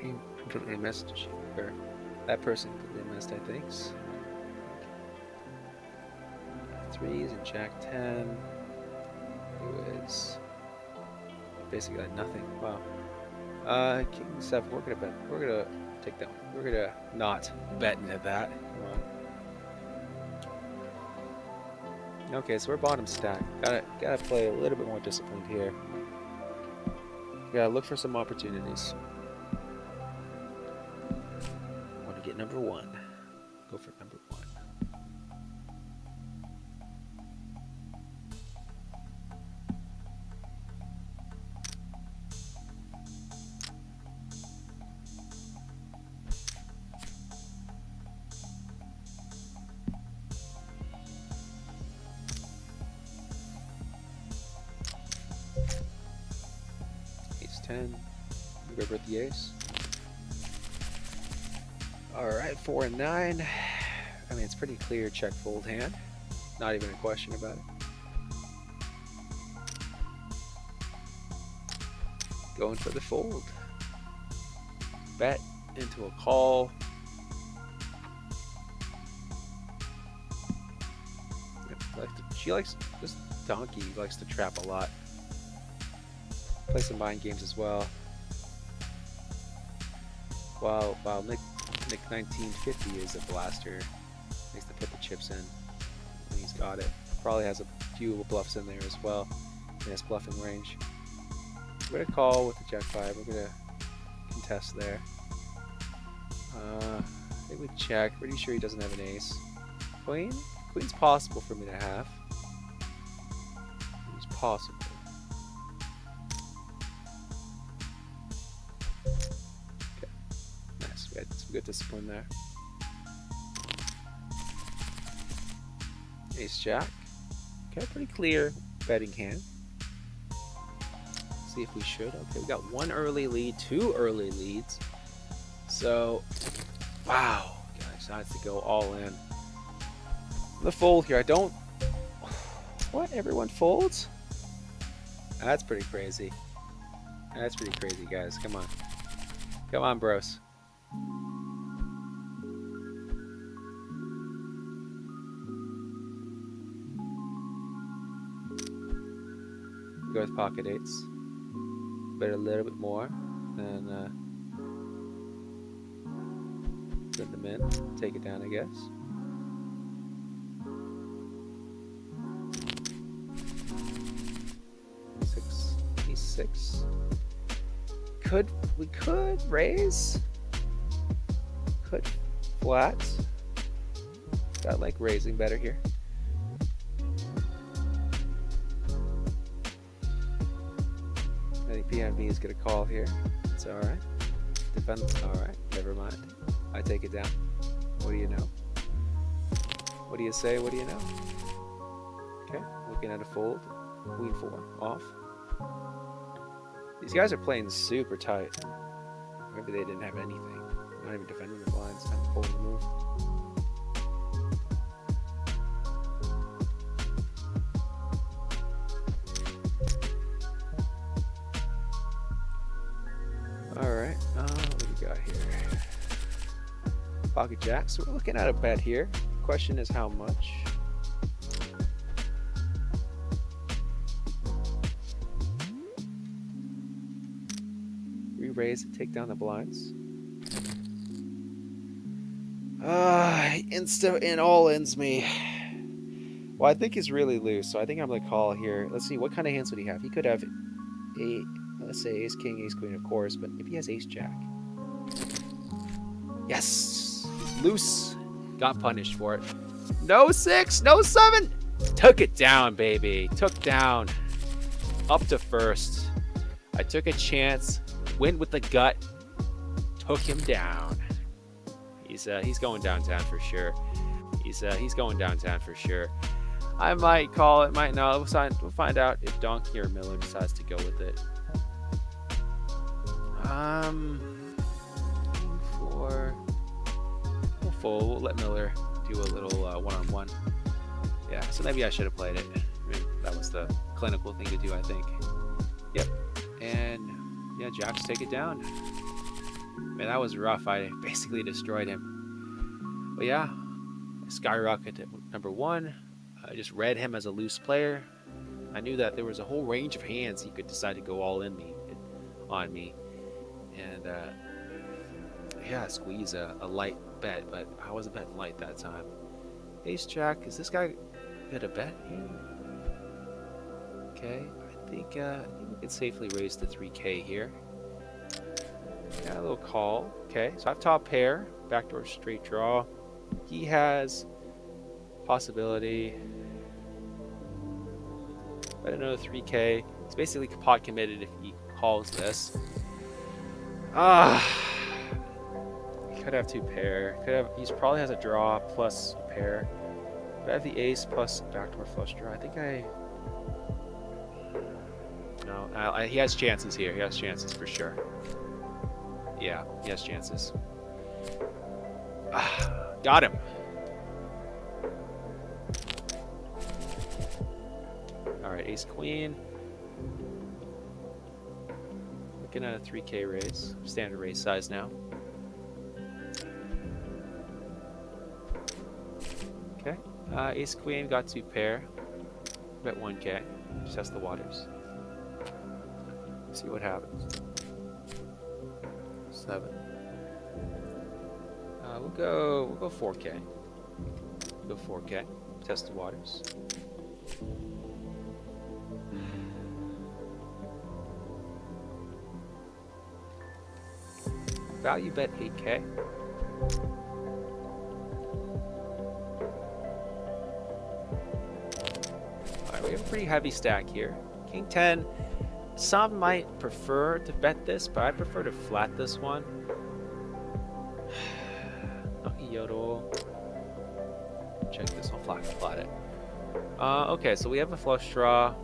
He completely missed. Or that person completely missed, I think. Threes and Jack 10. It was basically like nothing. Wow. King 7, we're gonna take that one. We're gonna not bet into that. Come on. Okay, so we're bottom stack. Gotta play a little bit more disciplined here. Gotta look for some opportunities. Want to get number 1. Go for number 1. Ace 10. River at the ace. Alright, 4 and 9. I mean, it's pretty clear check fold hand. Not even a question about it. Going for the fold. Bet into a call. She likes this donkey. Likes to trap a lot. Play some mind games as well. While Nick 1950 is a blaster. Likes to put the chips in. And he's got it. Probably has a few bluffs in there as well. In his bluffing range. We're gonna call with the Jack 5. We're gonna contest there. I think we check. Pretty sure he doesn't have an ace. Queen? Queen's possible for me to have. It's possible. Okay. Nice. We had some good discipline there. Ace Jack. Okay, pretty clear betting hand. See if we should. Okay, we got 1 early lead, 2 early leads. So, wow, guys, I have to go all in. The fold here, I don't. What? Everyone folds? That's pretty crazy. That's pretty crazy, guys. Come on. Come on, bros. Go with pocket 8s. Bet a little bit more than the min. Take it down, I guess. E6. We could raise. Could flat. I like raising better here. I think PNB is gonna call here. It's all right. Defense. Alright, never mind. I take it down. What do you know? What do you say? What do you know? Okay, looking at a fold. Queen 4 off. These guys are playing super tight. Maybe they didn't have anything. They're not even defending the blinds. Time to fold the move. Alright, what do we got here? Pocket jack. So we're looking at a bet here. Question is how much? Re-raise it, take down the blinds. Insta in all ends me. Well, I think he's really loose, so I think I'm gonna call here. Let's see, what kind of hands would he have? He could have a, let's say ace king, ace queen, of course, but if he has ace jack. Yes! Loose. Got punished for it. No 6, no 7! Took it down, baby. Took down. Up to first. I took a chance. Went with the gut. Took him down. He's going downtown for sure. He's going downtown for sure. I might call it, might not. We'll find out if Donkey or Miller decides to go with it. We'll fold. We'll let Miller do a little one-on-one. Yeah, so maybe I should have played it. I mean, that was the clinical thing to do, I think. Yep. And yeah, Jacks take it down. Man, that was rough. I basically destroyed him. But yeah, skyrocket to number 1. I just read him as a loose player. I knew that there was a whole range of hands he could decide to go all in on me. And yeah, squeeze a light bet, but I wasn't betting light that time. Ace Jack, is this guy gonna bet here? Okay, I think we can safely raise to 3K here. Got a little call. Okay, so I have top pair, backdoor straight draw. He has possibility. Bet another 3K. He's basically pot committed if he calls this. He could have 2 pair. He probably has a draw plus a pair. But I have the ace plus backdoor flush draw. I think no, he has chances here. He has chances for sure. Yeah, he has chances. Got him. Alright, ace queen. Looking at a 3K raise. Standard raise size now. Okay. Ace queen got 2 pair. Bet 1K. Just test the waters. See what happens. 7. We'll go 4K. We'll go 4K. Test the waters. Value bet 8K. Alright, we have a pretty heavy stack here. King 10. Some might prefer to bet this, but I prefer to flat this one. Yodel. Check this one. Flat it. Okay, so we have a flush draw.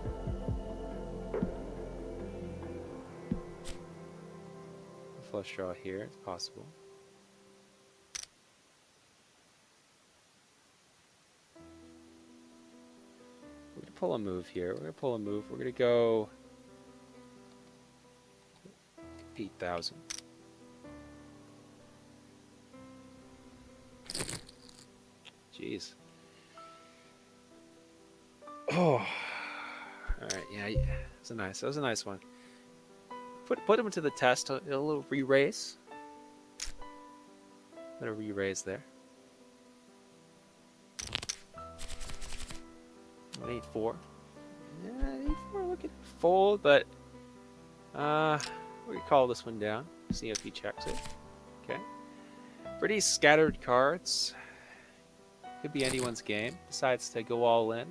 Flush draw here, it's possible. We're gonna pull a move here. We're gonna pull a move. We're gonna go 8,000. Jeez. Oh. All right. Yeah. That was a nice one. Put him to the test. A little re-raise. A re-raise there. 8-4. Yeah, 8-4 looking fold, but we call this one down. See if he checks it. Okay. Pretty scattered cards. Could be anyone's game. Decides to go all in.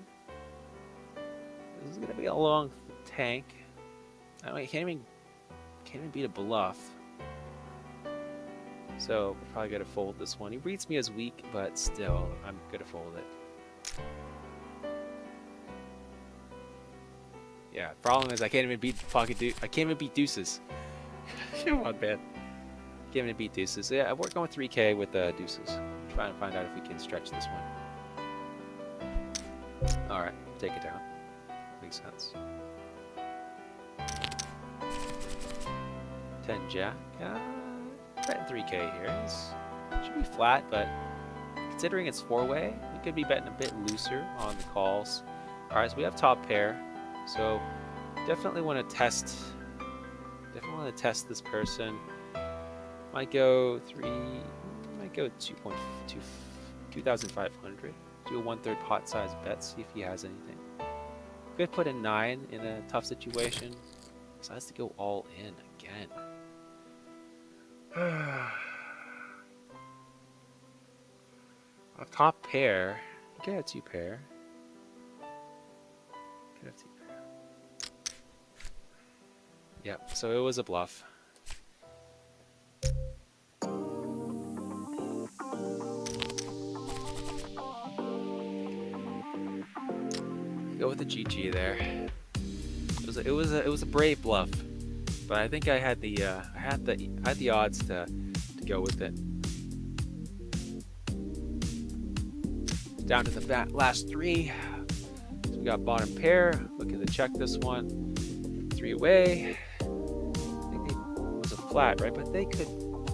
This is gonna be a long tank. I can't even beat a bluff. So we're probably gonna fold this one. He reads me as weak, but still, I'm gonna fold it. Yeah, problem is I can't even beat pocket deuce. I can't even beat deuces. Come on, man. Can't even beat deuces. Yeah, we're going 3K with deuces. I'm trying to find out if we can stretch this one. All right, take it down. Makes sense. 10 jack. Betting 3K here. Should be flat, but considering it's 4-way, we could be betting a bit looser on the calls. All right, so we have top pair. So definitely want to test. Definitely want to test this person. Might go 3. Might go 2,500. Do a 1/3 pot size bet. See if he has anything. Could put in 9 in a tough situation. Decides to go all in again. A top pair. You could have 2 pair. Could have 2 pair. Yep. So it was a bluff. Go with the GG there. It was a brave bluff, but I think I had the odds to go with it. Down to the last 3. So we got bottom pair. Looking to check this one. 3 away. I think it was a flat, right? But they could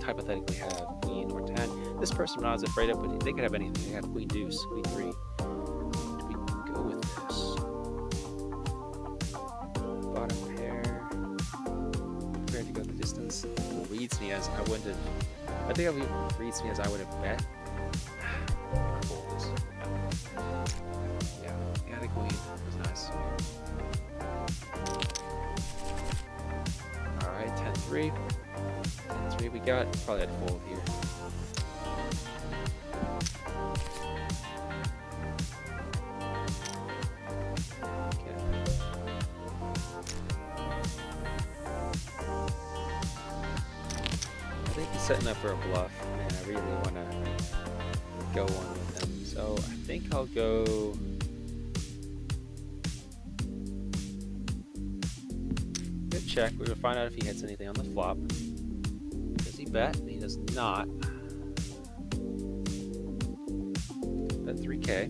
hypothetically have queen or 10. This person I was afraid of, but they could have anything. They have queen deuce, queen 3. Do we go with this? Bottom pair. Prepared to go the distance. It reads me as I wouldn't have. I think it reads me as I would have bet. Yeah, the queen was nice. Alright, 10-3. 10-3 we got. Probably had to fold here. Setting up for a bluff, and I really want to go one with him. So I think I'll go. Good check. We're gonna find out if he hits anything on the flop. Does he bet? He does not. Bet 3K.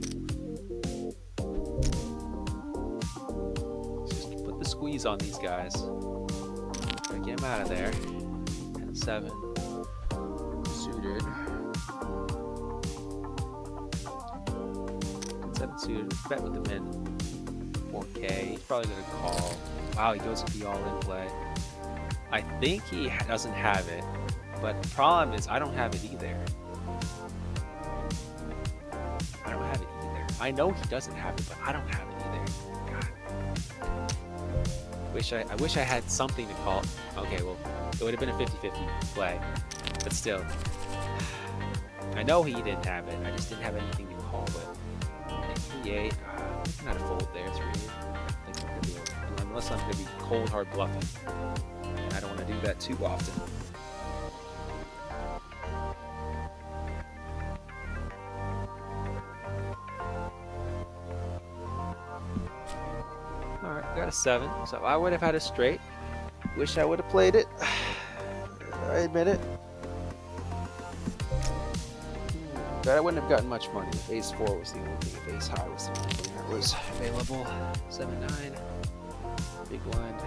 Let's just put the squeeze on these guys. Gotta get him out of there. 10-7. Suited. 7 suited. Bet with the min. 4K. He's probably gonna call. Wow, he goes with the all-in play. I think he doesn't have it, but the problem is I don't have it either. I don't have it either. I know he doesn't have it, but I don't have it either. God. I wish I had something to call. Okay, well, it would have been a 50-50 play, but still. I know he didn't have it. I just didn't have anything to call with. 3-8. Not a fold there. 3-8. Unless I'm going to be cold hard bluffing. And I don't want to do that too often. Alright, got a 7. So I would have had a straight. Wish I would have played it. I admit it. But I wouldn't have gotten much money if ace 4 was the only thing, if ace high was the only thing that was available. 7-9. Big blind.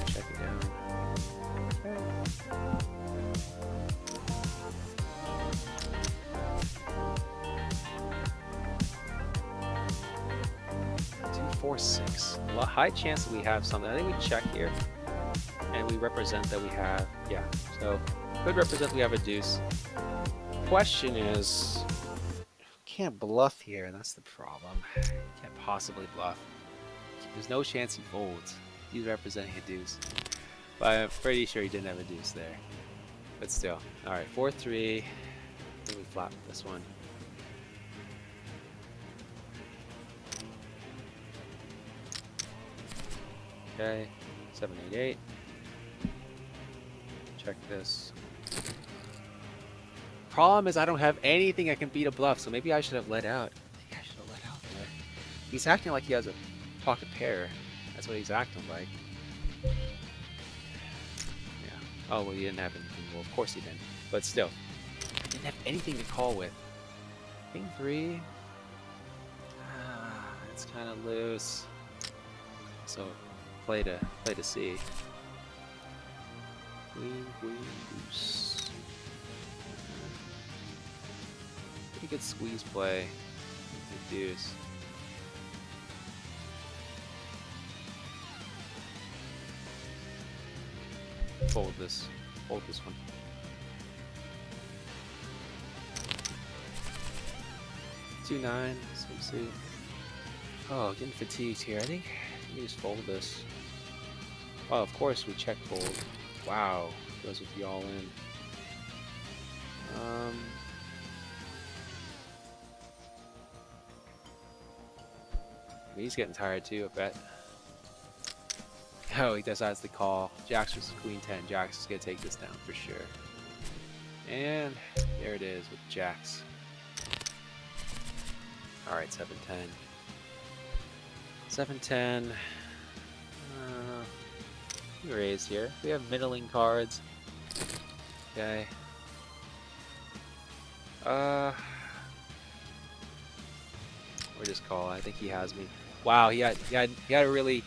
Check it down. Okay. 2-4-6. Well, high chance that we have something. I think we check here, and we represent that we have. Yeah. So could represent we have a deuce. Question is, can't bluff here. That's the problem. Can't possibly bluff. There's no chance he folds. He's representing a deuce. But I'm pretty sure he didn't have a deuce there. But still. Alright, 4-3. Then we flop this one. Okay. 7-8-8. Check this. Problem is I don't have anything I can beat a bluff, so maybe I should have let out. I think I should have let out there. He's acting like he has a pocket pair. That's what he's acting like. Yeah. Oh, well, he didn't have anything. Well, of course he didn't. But still, I didn't have anything to call with. King 3. It's kind of loose. So, play to see. Queen, deuce. Pretty good squeeze play. Good deuce. Fold this one. 2-9, swimsuit. Oh, getting fatigued here. I think we just fold this. Oh, of course we check fold. Wow, goes with the all in. He's getting tired too, I bet. Oh, he decides to call. Jacks versus Queen 10. Jacks is gonna take this down for sure. And there it is with Jacks. Alright, 7-10. 7-10. We raise here. We have middling cards. Okay. Or just call. I think he has me. Wow, he had a really.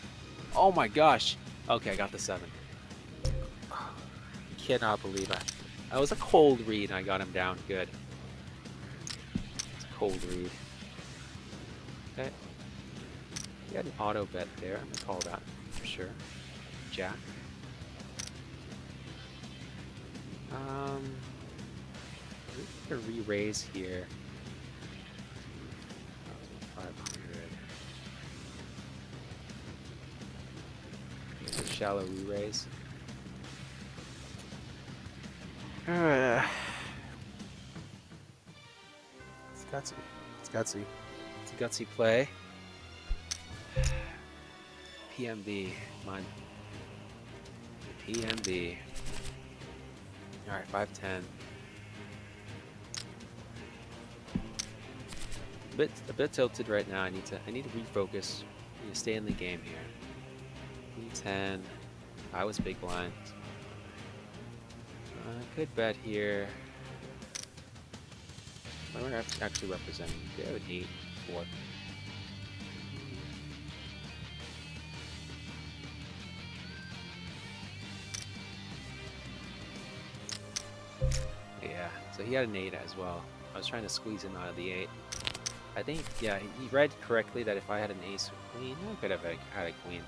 Oh my gosh. Okay, I got the 7. Cannot believe it. That was a cold read and I got him down. Good. It's a cold read. Okay. He had an auto bet there. I'm gonna call that for sure. Jack. We're gonna re-raise here. 500. It's a shallow re-raise. It's gutsy. It's gutsy. It's a gutsy play. PMB. Come on. PMB. Alright, 5-10. A bit tilted right now. I need to refocus. I need to stay in the game here. E10. I was big blind. Good bet here. We're actually representing. They have an 8-4. Yeah, so he had an 8 as well. I was trying to squeeze him out of the 8. I think, yeah, he read correctly that if I had an ace or queen, I could have had a queen.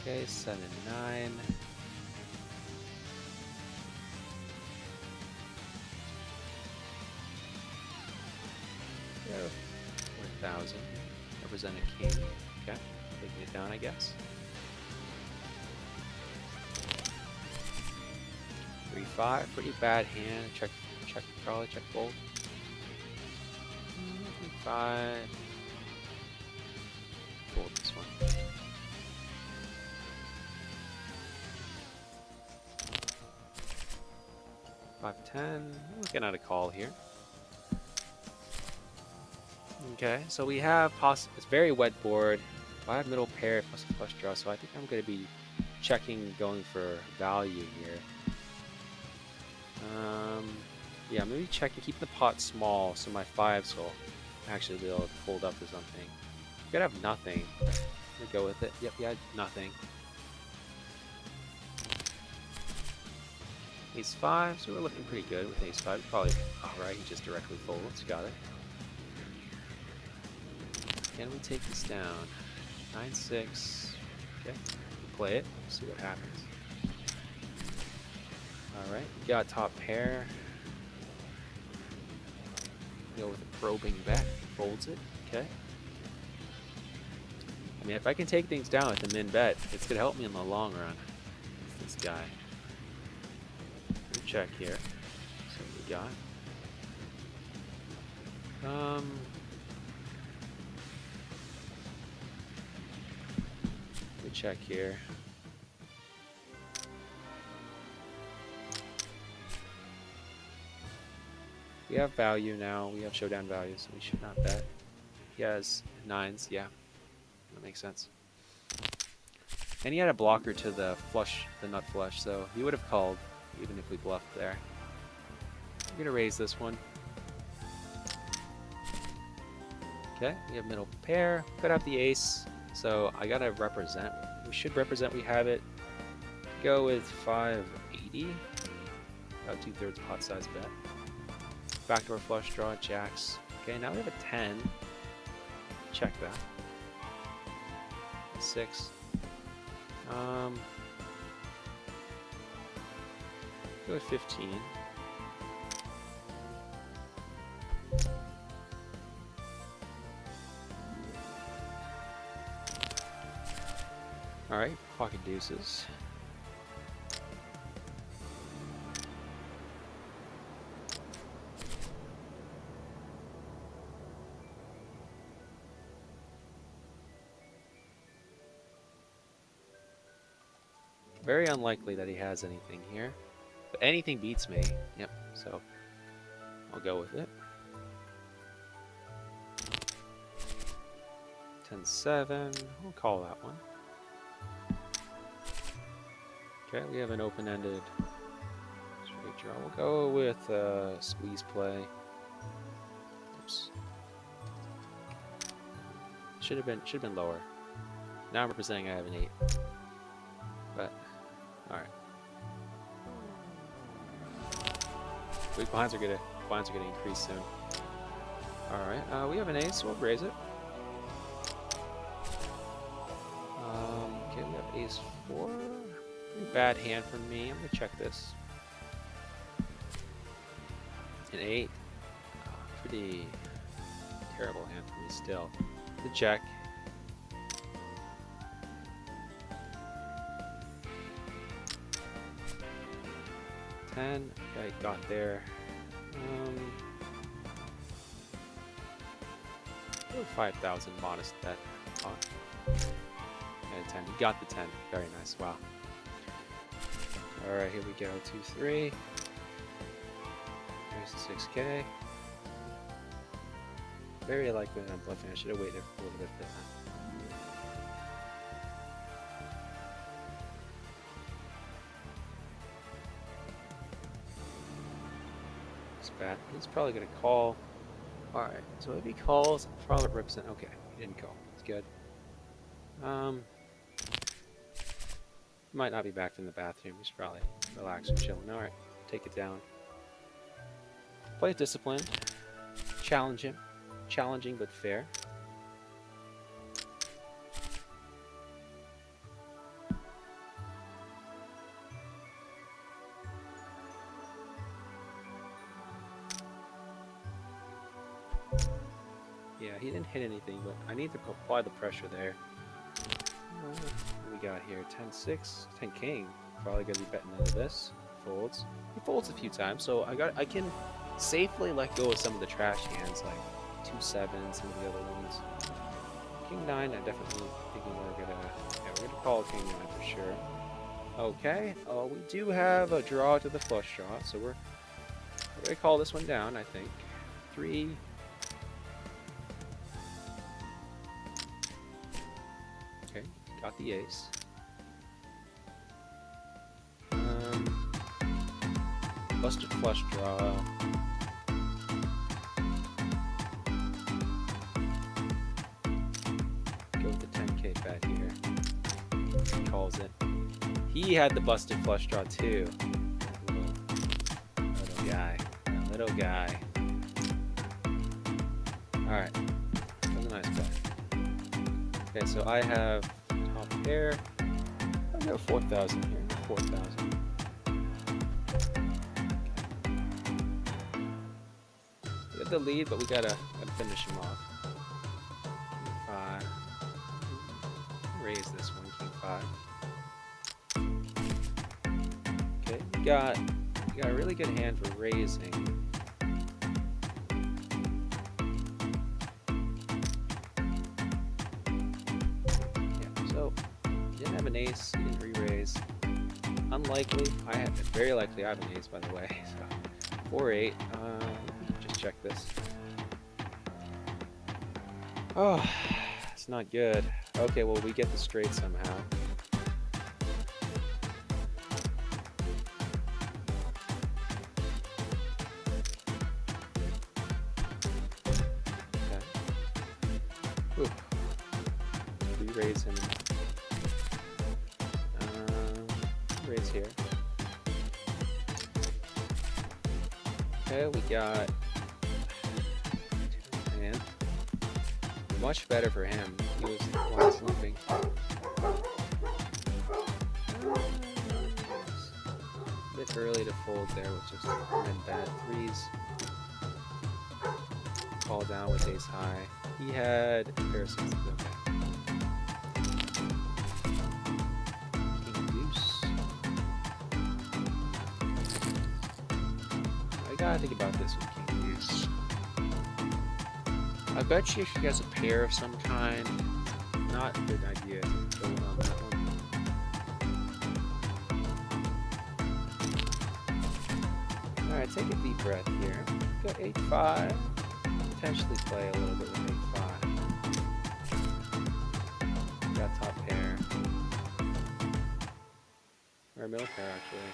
Okay, 7-9. Yeah, 4,000. Represent a king. Okay, taking it down, I guess. 3-5, pretty bad hand. Check, probably check fold. 3-5. Fold this one. 5-10. Looking at a call here. Okay, so we have it's very wet board. I have middle pair plus a flush draw, so I think I'm going to be checking, going for value here. Yeah, maybe checking, keeping the pot small so my 5s will actually be able to fold up to something. You could have nothing. I'm gonna go with it. Yep, yeah, nothing. Ace 5, so we're looking pretty good with Ace 5. Probably, alright, he just directly folds. Got it. Can we take this down? 9-6. Okay, play it. See what happens. Alright, we got top pair. Go with a probing bet. Folds it. Okay. I mean, if I can take things down with the min bet, it's going to help me in the long run. This guy. Check here. So we got. We check here. We have value now. We have showdown value, so we should not bet. He has 9s. Yeah, that makes sense. And he had a blocker to the flush, the nut flush, so he would have called even if we bluffed there. I'm gonna raise this one. Okay, we have middle pair. Could have the ace, so I gotta represent. We should represent we have it. Go with 580. About 2/3 pot size bet. Backdoor flush draw, jacks. Okay, now we have a 10. Check that. 6. Go with 15. Alright, pocket deuces. Very unlikely that he has anything here. But anything beats me. Yep, so I'll go with it. 10-7. We'll call that one. Okay, we have an open-ended straight draw. We'll go with squeeze play. Oops. Should have been lower. Now I'm representing I have an 8. But alright. Big blinds are gonna increase soon. Alright, we have an ace, so we'll raise it. Okay, we have ace 4. Pretty bad hand for me. I'm gonna check this. An 8. Pretty terrible hand for me still. The check. 10. Okay, got there. 5,000 modest bet. Oh. And 10. We got the 10. Very nice. Wow. Alright, here we go. 2-3. There's the 6K. Very likely I'm bluffing. I should have waited a little bit for that. He's probably going to call. Alright, so if he calls, I'll probably represent. Okay, he didn't call. It's good. Might not be back from the bathroom. He's probably relaxing, chilling. Alright, take it down. Play disciplined. Challenge him. Challenging but fair. Yeah, he didn't hit anything, but I need to apply the pressure there. What do we got here? 10-6, 10 king. Probably gonna be betting into this. Folds. He folds a few times, so I can safely let go of some of the trash hands, like 2-7, some of the other ones. King 9, I definitely thinking we're gonna call King 9 for sure. Okay. We do have a draw to the flush draw, so we're gonna call this one down. I think 3. Okay, got the ace. Busted flush draw. Go with the 10K bet here. He calls it. He had the busted flush draw too. Little guy. Little guy. Alright. That was a nice bet. Okay, so I have top pair. I'll go 4,000 here. 4,000. We got the lead, but we gotta finish him off. King 5. Raise this one, King 5. Okay, you got a really good hand for raising. An ace, he didn't re-raise. Unlikely. Very likely I have an ace, by the way. So 4-8. check this. Oh, it's not good. Okay, well, we get the straight somehow. Okay. Ooh. We raise him. Raise here. Okay, we got... Man. Much better for him. He was the one sleeping. A bit early to fold there with just and bad threes. Call down with ace high. He had a pair of sixes. Okay. King deuce. I gotta think about this with king deuce. I bet you if he has a pair of some kind, not a good idea to go in on that one. Alright, take a deep breath here. Go 8-5. Potentially play a little bit with 8-5. Got top pair. Or middle pair, actually.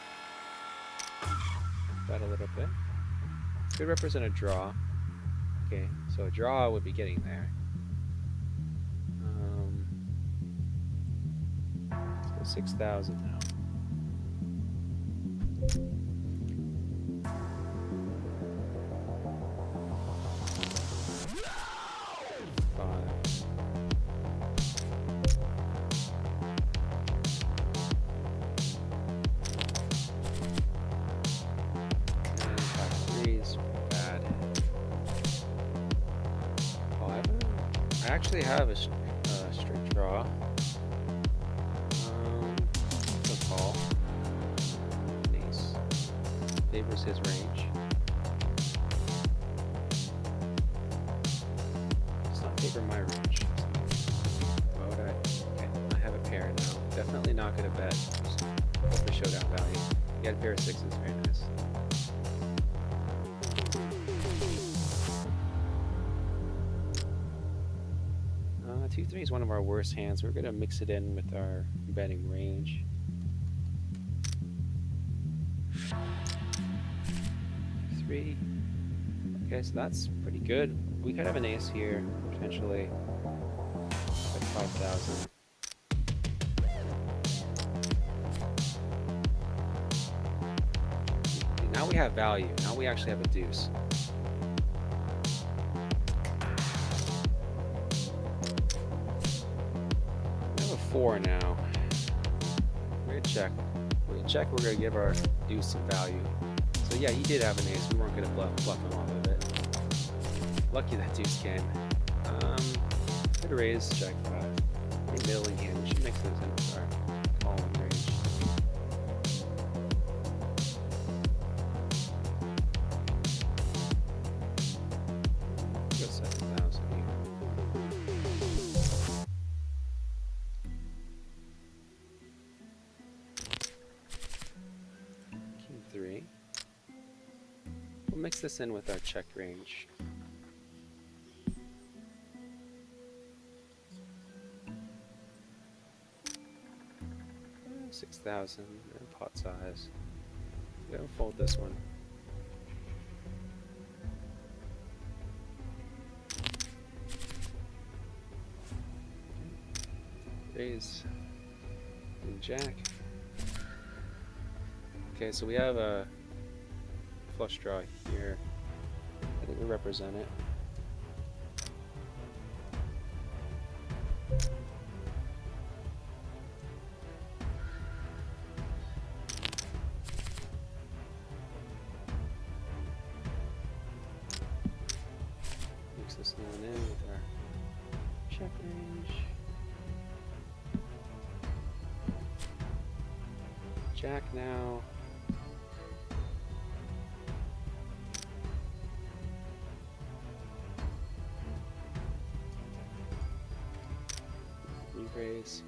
Got a little bit. Could represent a draw. Okay, so a draw would be getting there. Let's go 6,000 now. I actually have a straight draw. A call. Ace. Favors his range. It's not favor my range. Why would I? Okay, I have a pair now. Definitely not gonna bet. Just go for showdown value. You got a pair of sixes. Very nice. 2-3 is one of our worst hands. We're gonna mix it in with our betting range. Three. Okay, so that's pretty good. We could have an ace here, potentially. Like 5,000. Now we have value. Now we actually have a deuce. Four now. We're gonna check. We're gonna check. We're gonna give our deuce some value. So yeah, he did have an ace. We weren't gonna bluff him off of it. Lucky that deuce came. Could raise check 5. Pretty middling hand. We should mix those in with our calling range. Go 7,000 here. We'll mix this in with our check range. $6,000 and pot size. We're gonna fold this one. Raise and jack. Okay, so we have a flush draw here. I think we represent it. Mix this one in with our check range. Jack now. Raise.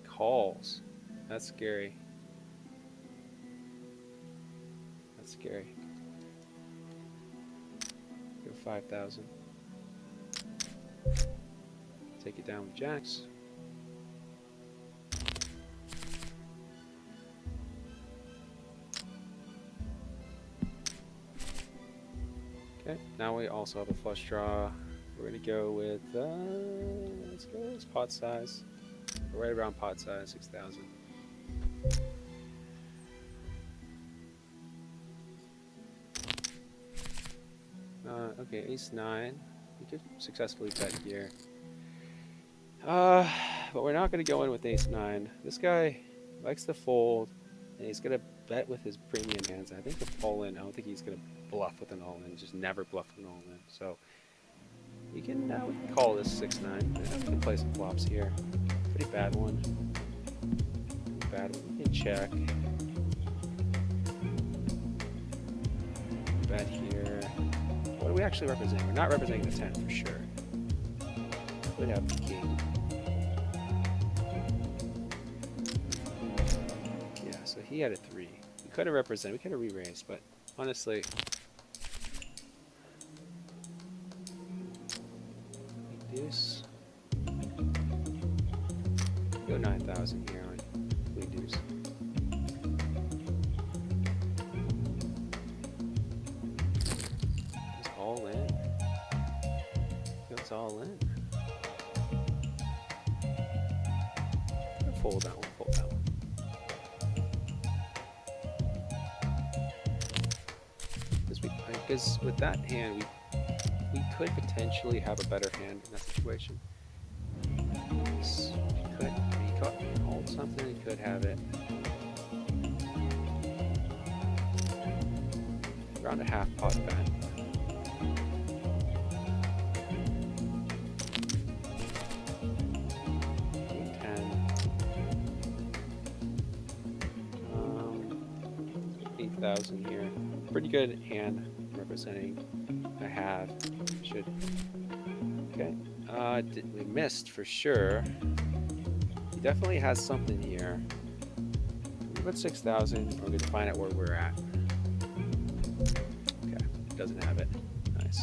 Calls. That's scary. That's scary. Go 5,000. Take it down with jacks. Okay, now we also have a flush draw. We're gonna go with let's go with pot size. We're right around pot size, 6,000. Okay, ace 9. We could successfully bet here. But we're not gonna go in with ace 9. This guy likes to fold, and he's gonna bet with his premium hands. I think with all-in, I don't think he's gonna bluff with an all-in. Just never bluff with an all-in. So we can call this 6-9. We can play some flops here. Pretty bad one. Bad one. We can check. Bet here. What do we actually represent? We're not representing the 10 for sure. Could have the king. Yeah, so he had a 3. We could have represented. We could have re-raised, but honestly, deuce. Go 9,000 here on queen deuce. It's all in. It's all in. Fold that one. Fold that one. Because with that hand, we could potentially have a better hand in that situation. He could hold something, he could have it. Around a half pot bet. King 10. 8,000 here. Pretty good hand representing I have. Should. Okay. We missed for sure. He definitely has something here. We put 6,000. We're going to find out where we're at. Okay. Doesn't have it. Nice.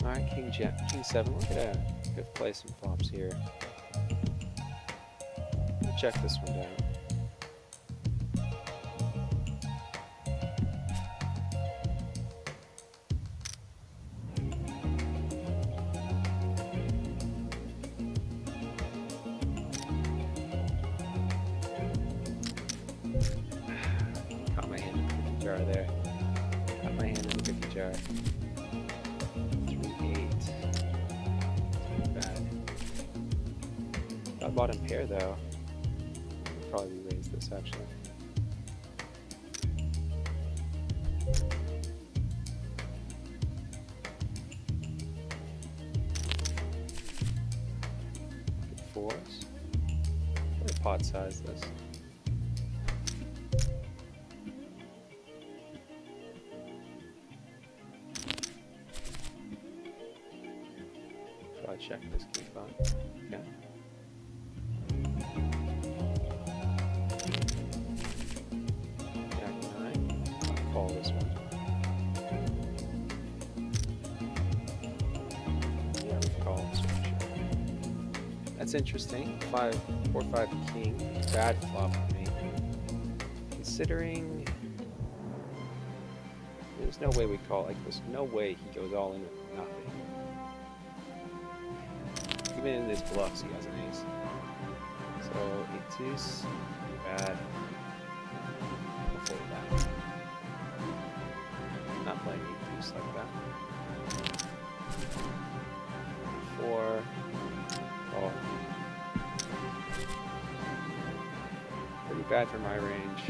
Alright, King 7. We're going to play some flops here. We'll check this one down. There. Got my hand in the cookie jar. 3-8. Bad. Got bottom pair though. I'll probably raise this actually. Good fours. What a pot size this. Check this key spot. Okay. Jack 9. I'll call this one. Yeah, we call this one. Sure. That's interesting. 4-5 king. Bad flop for me. Considering there's no way we call like this. No way he goes all in with nothing. Even in his bluffs, he has an ace. So, 8 deuce, bad. We'll fold that. Not playing 8 deuce like that. 4. Oh. Pretty bad for my range.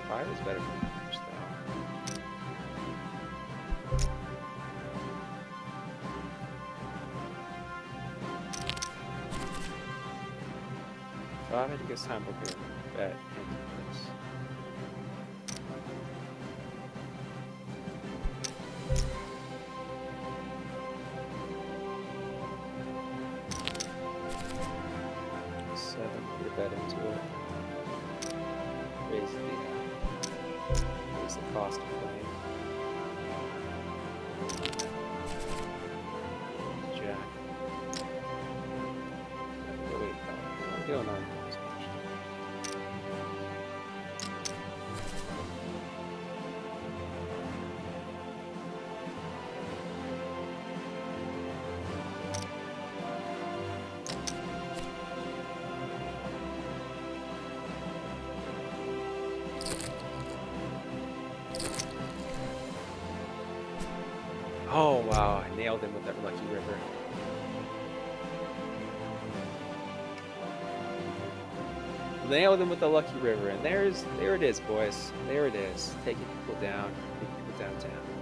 5 is better for my range, though. I think it's time we're going to bet into this. bet into it. Raise the cost of playing. Jack. Oh, wait, no. Go 9. Oh wow, I nailed him with that lucky river. Nailed him with the lucky river, and there it is, boys. There it is. Taking people down downtown.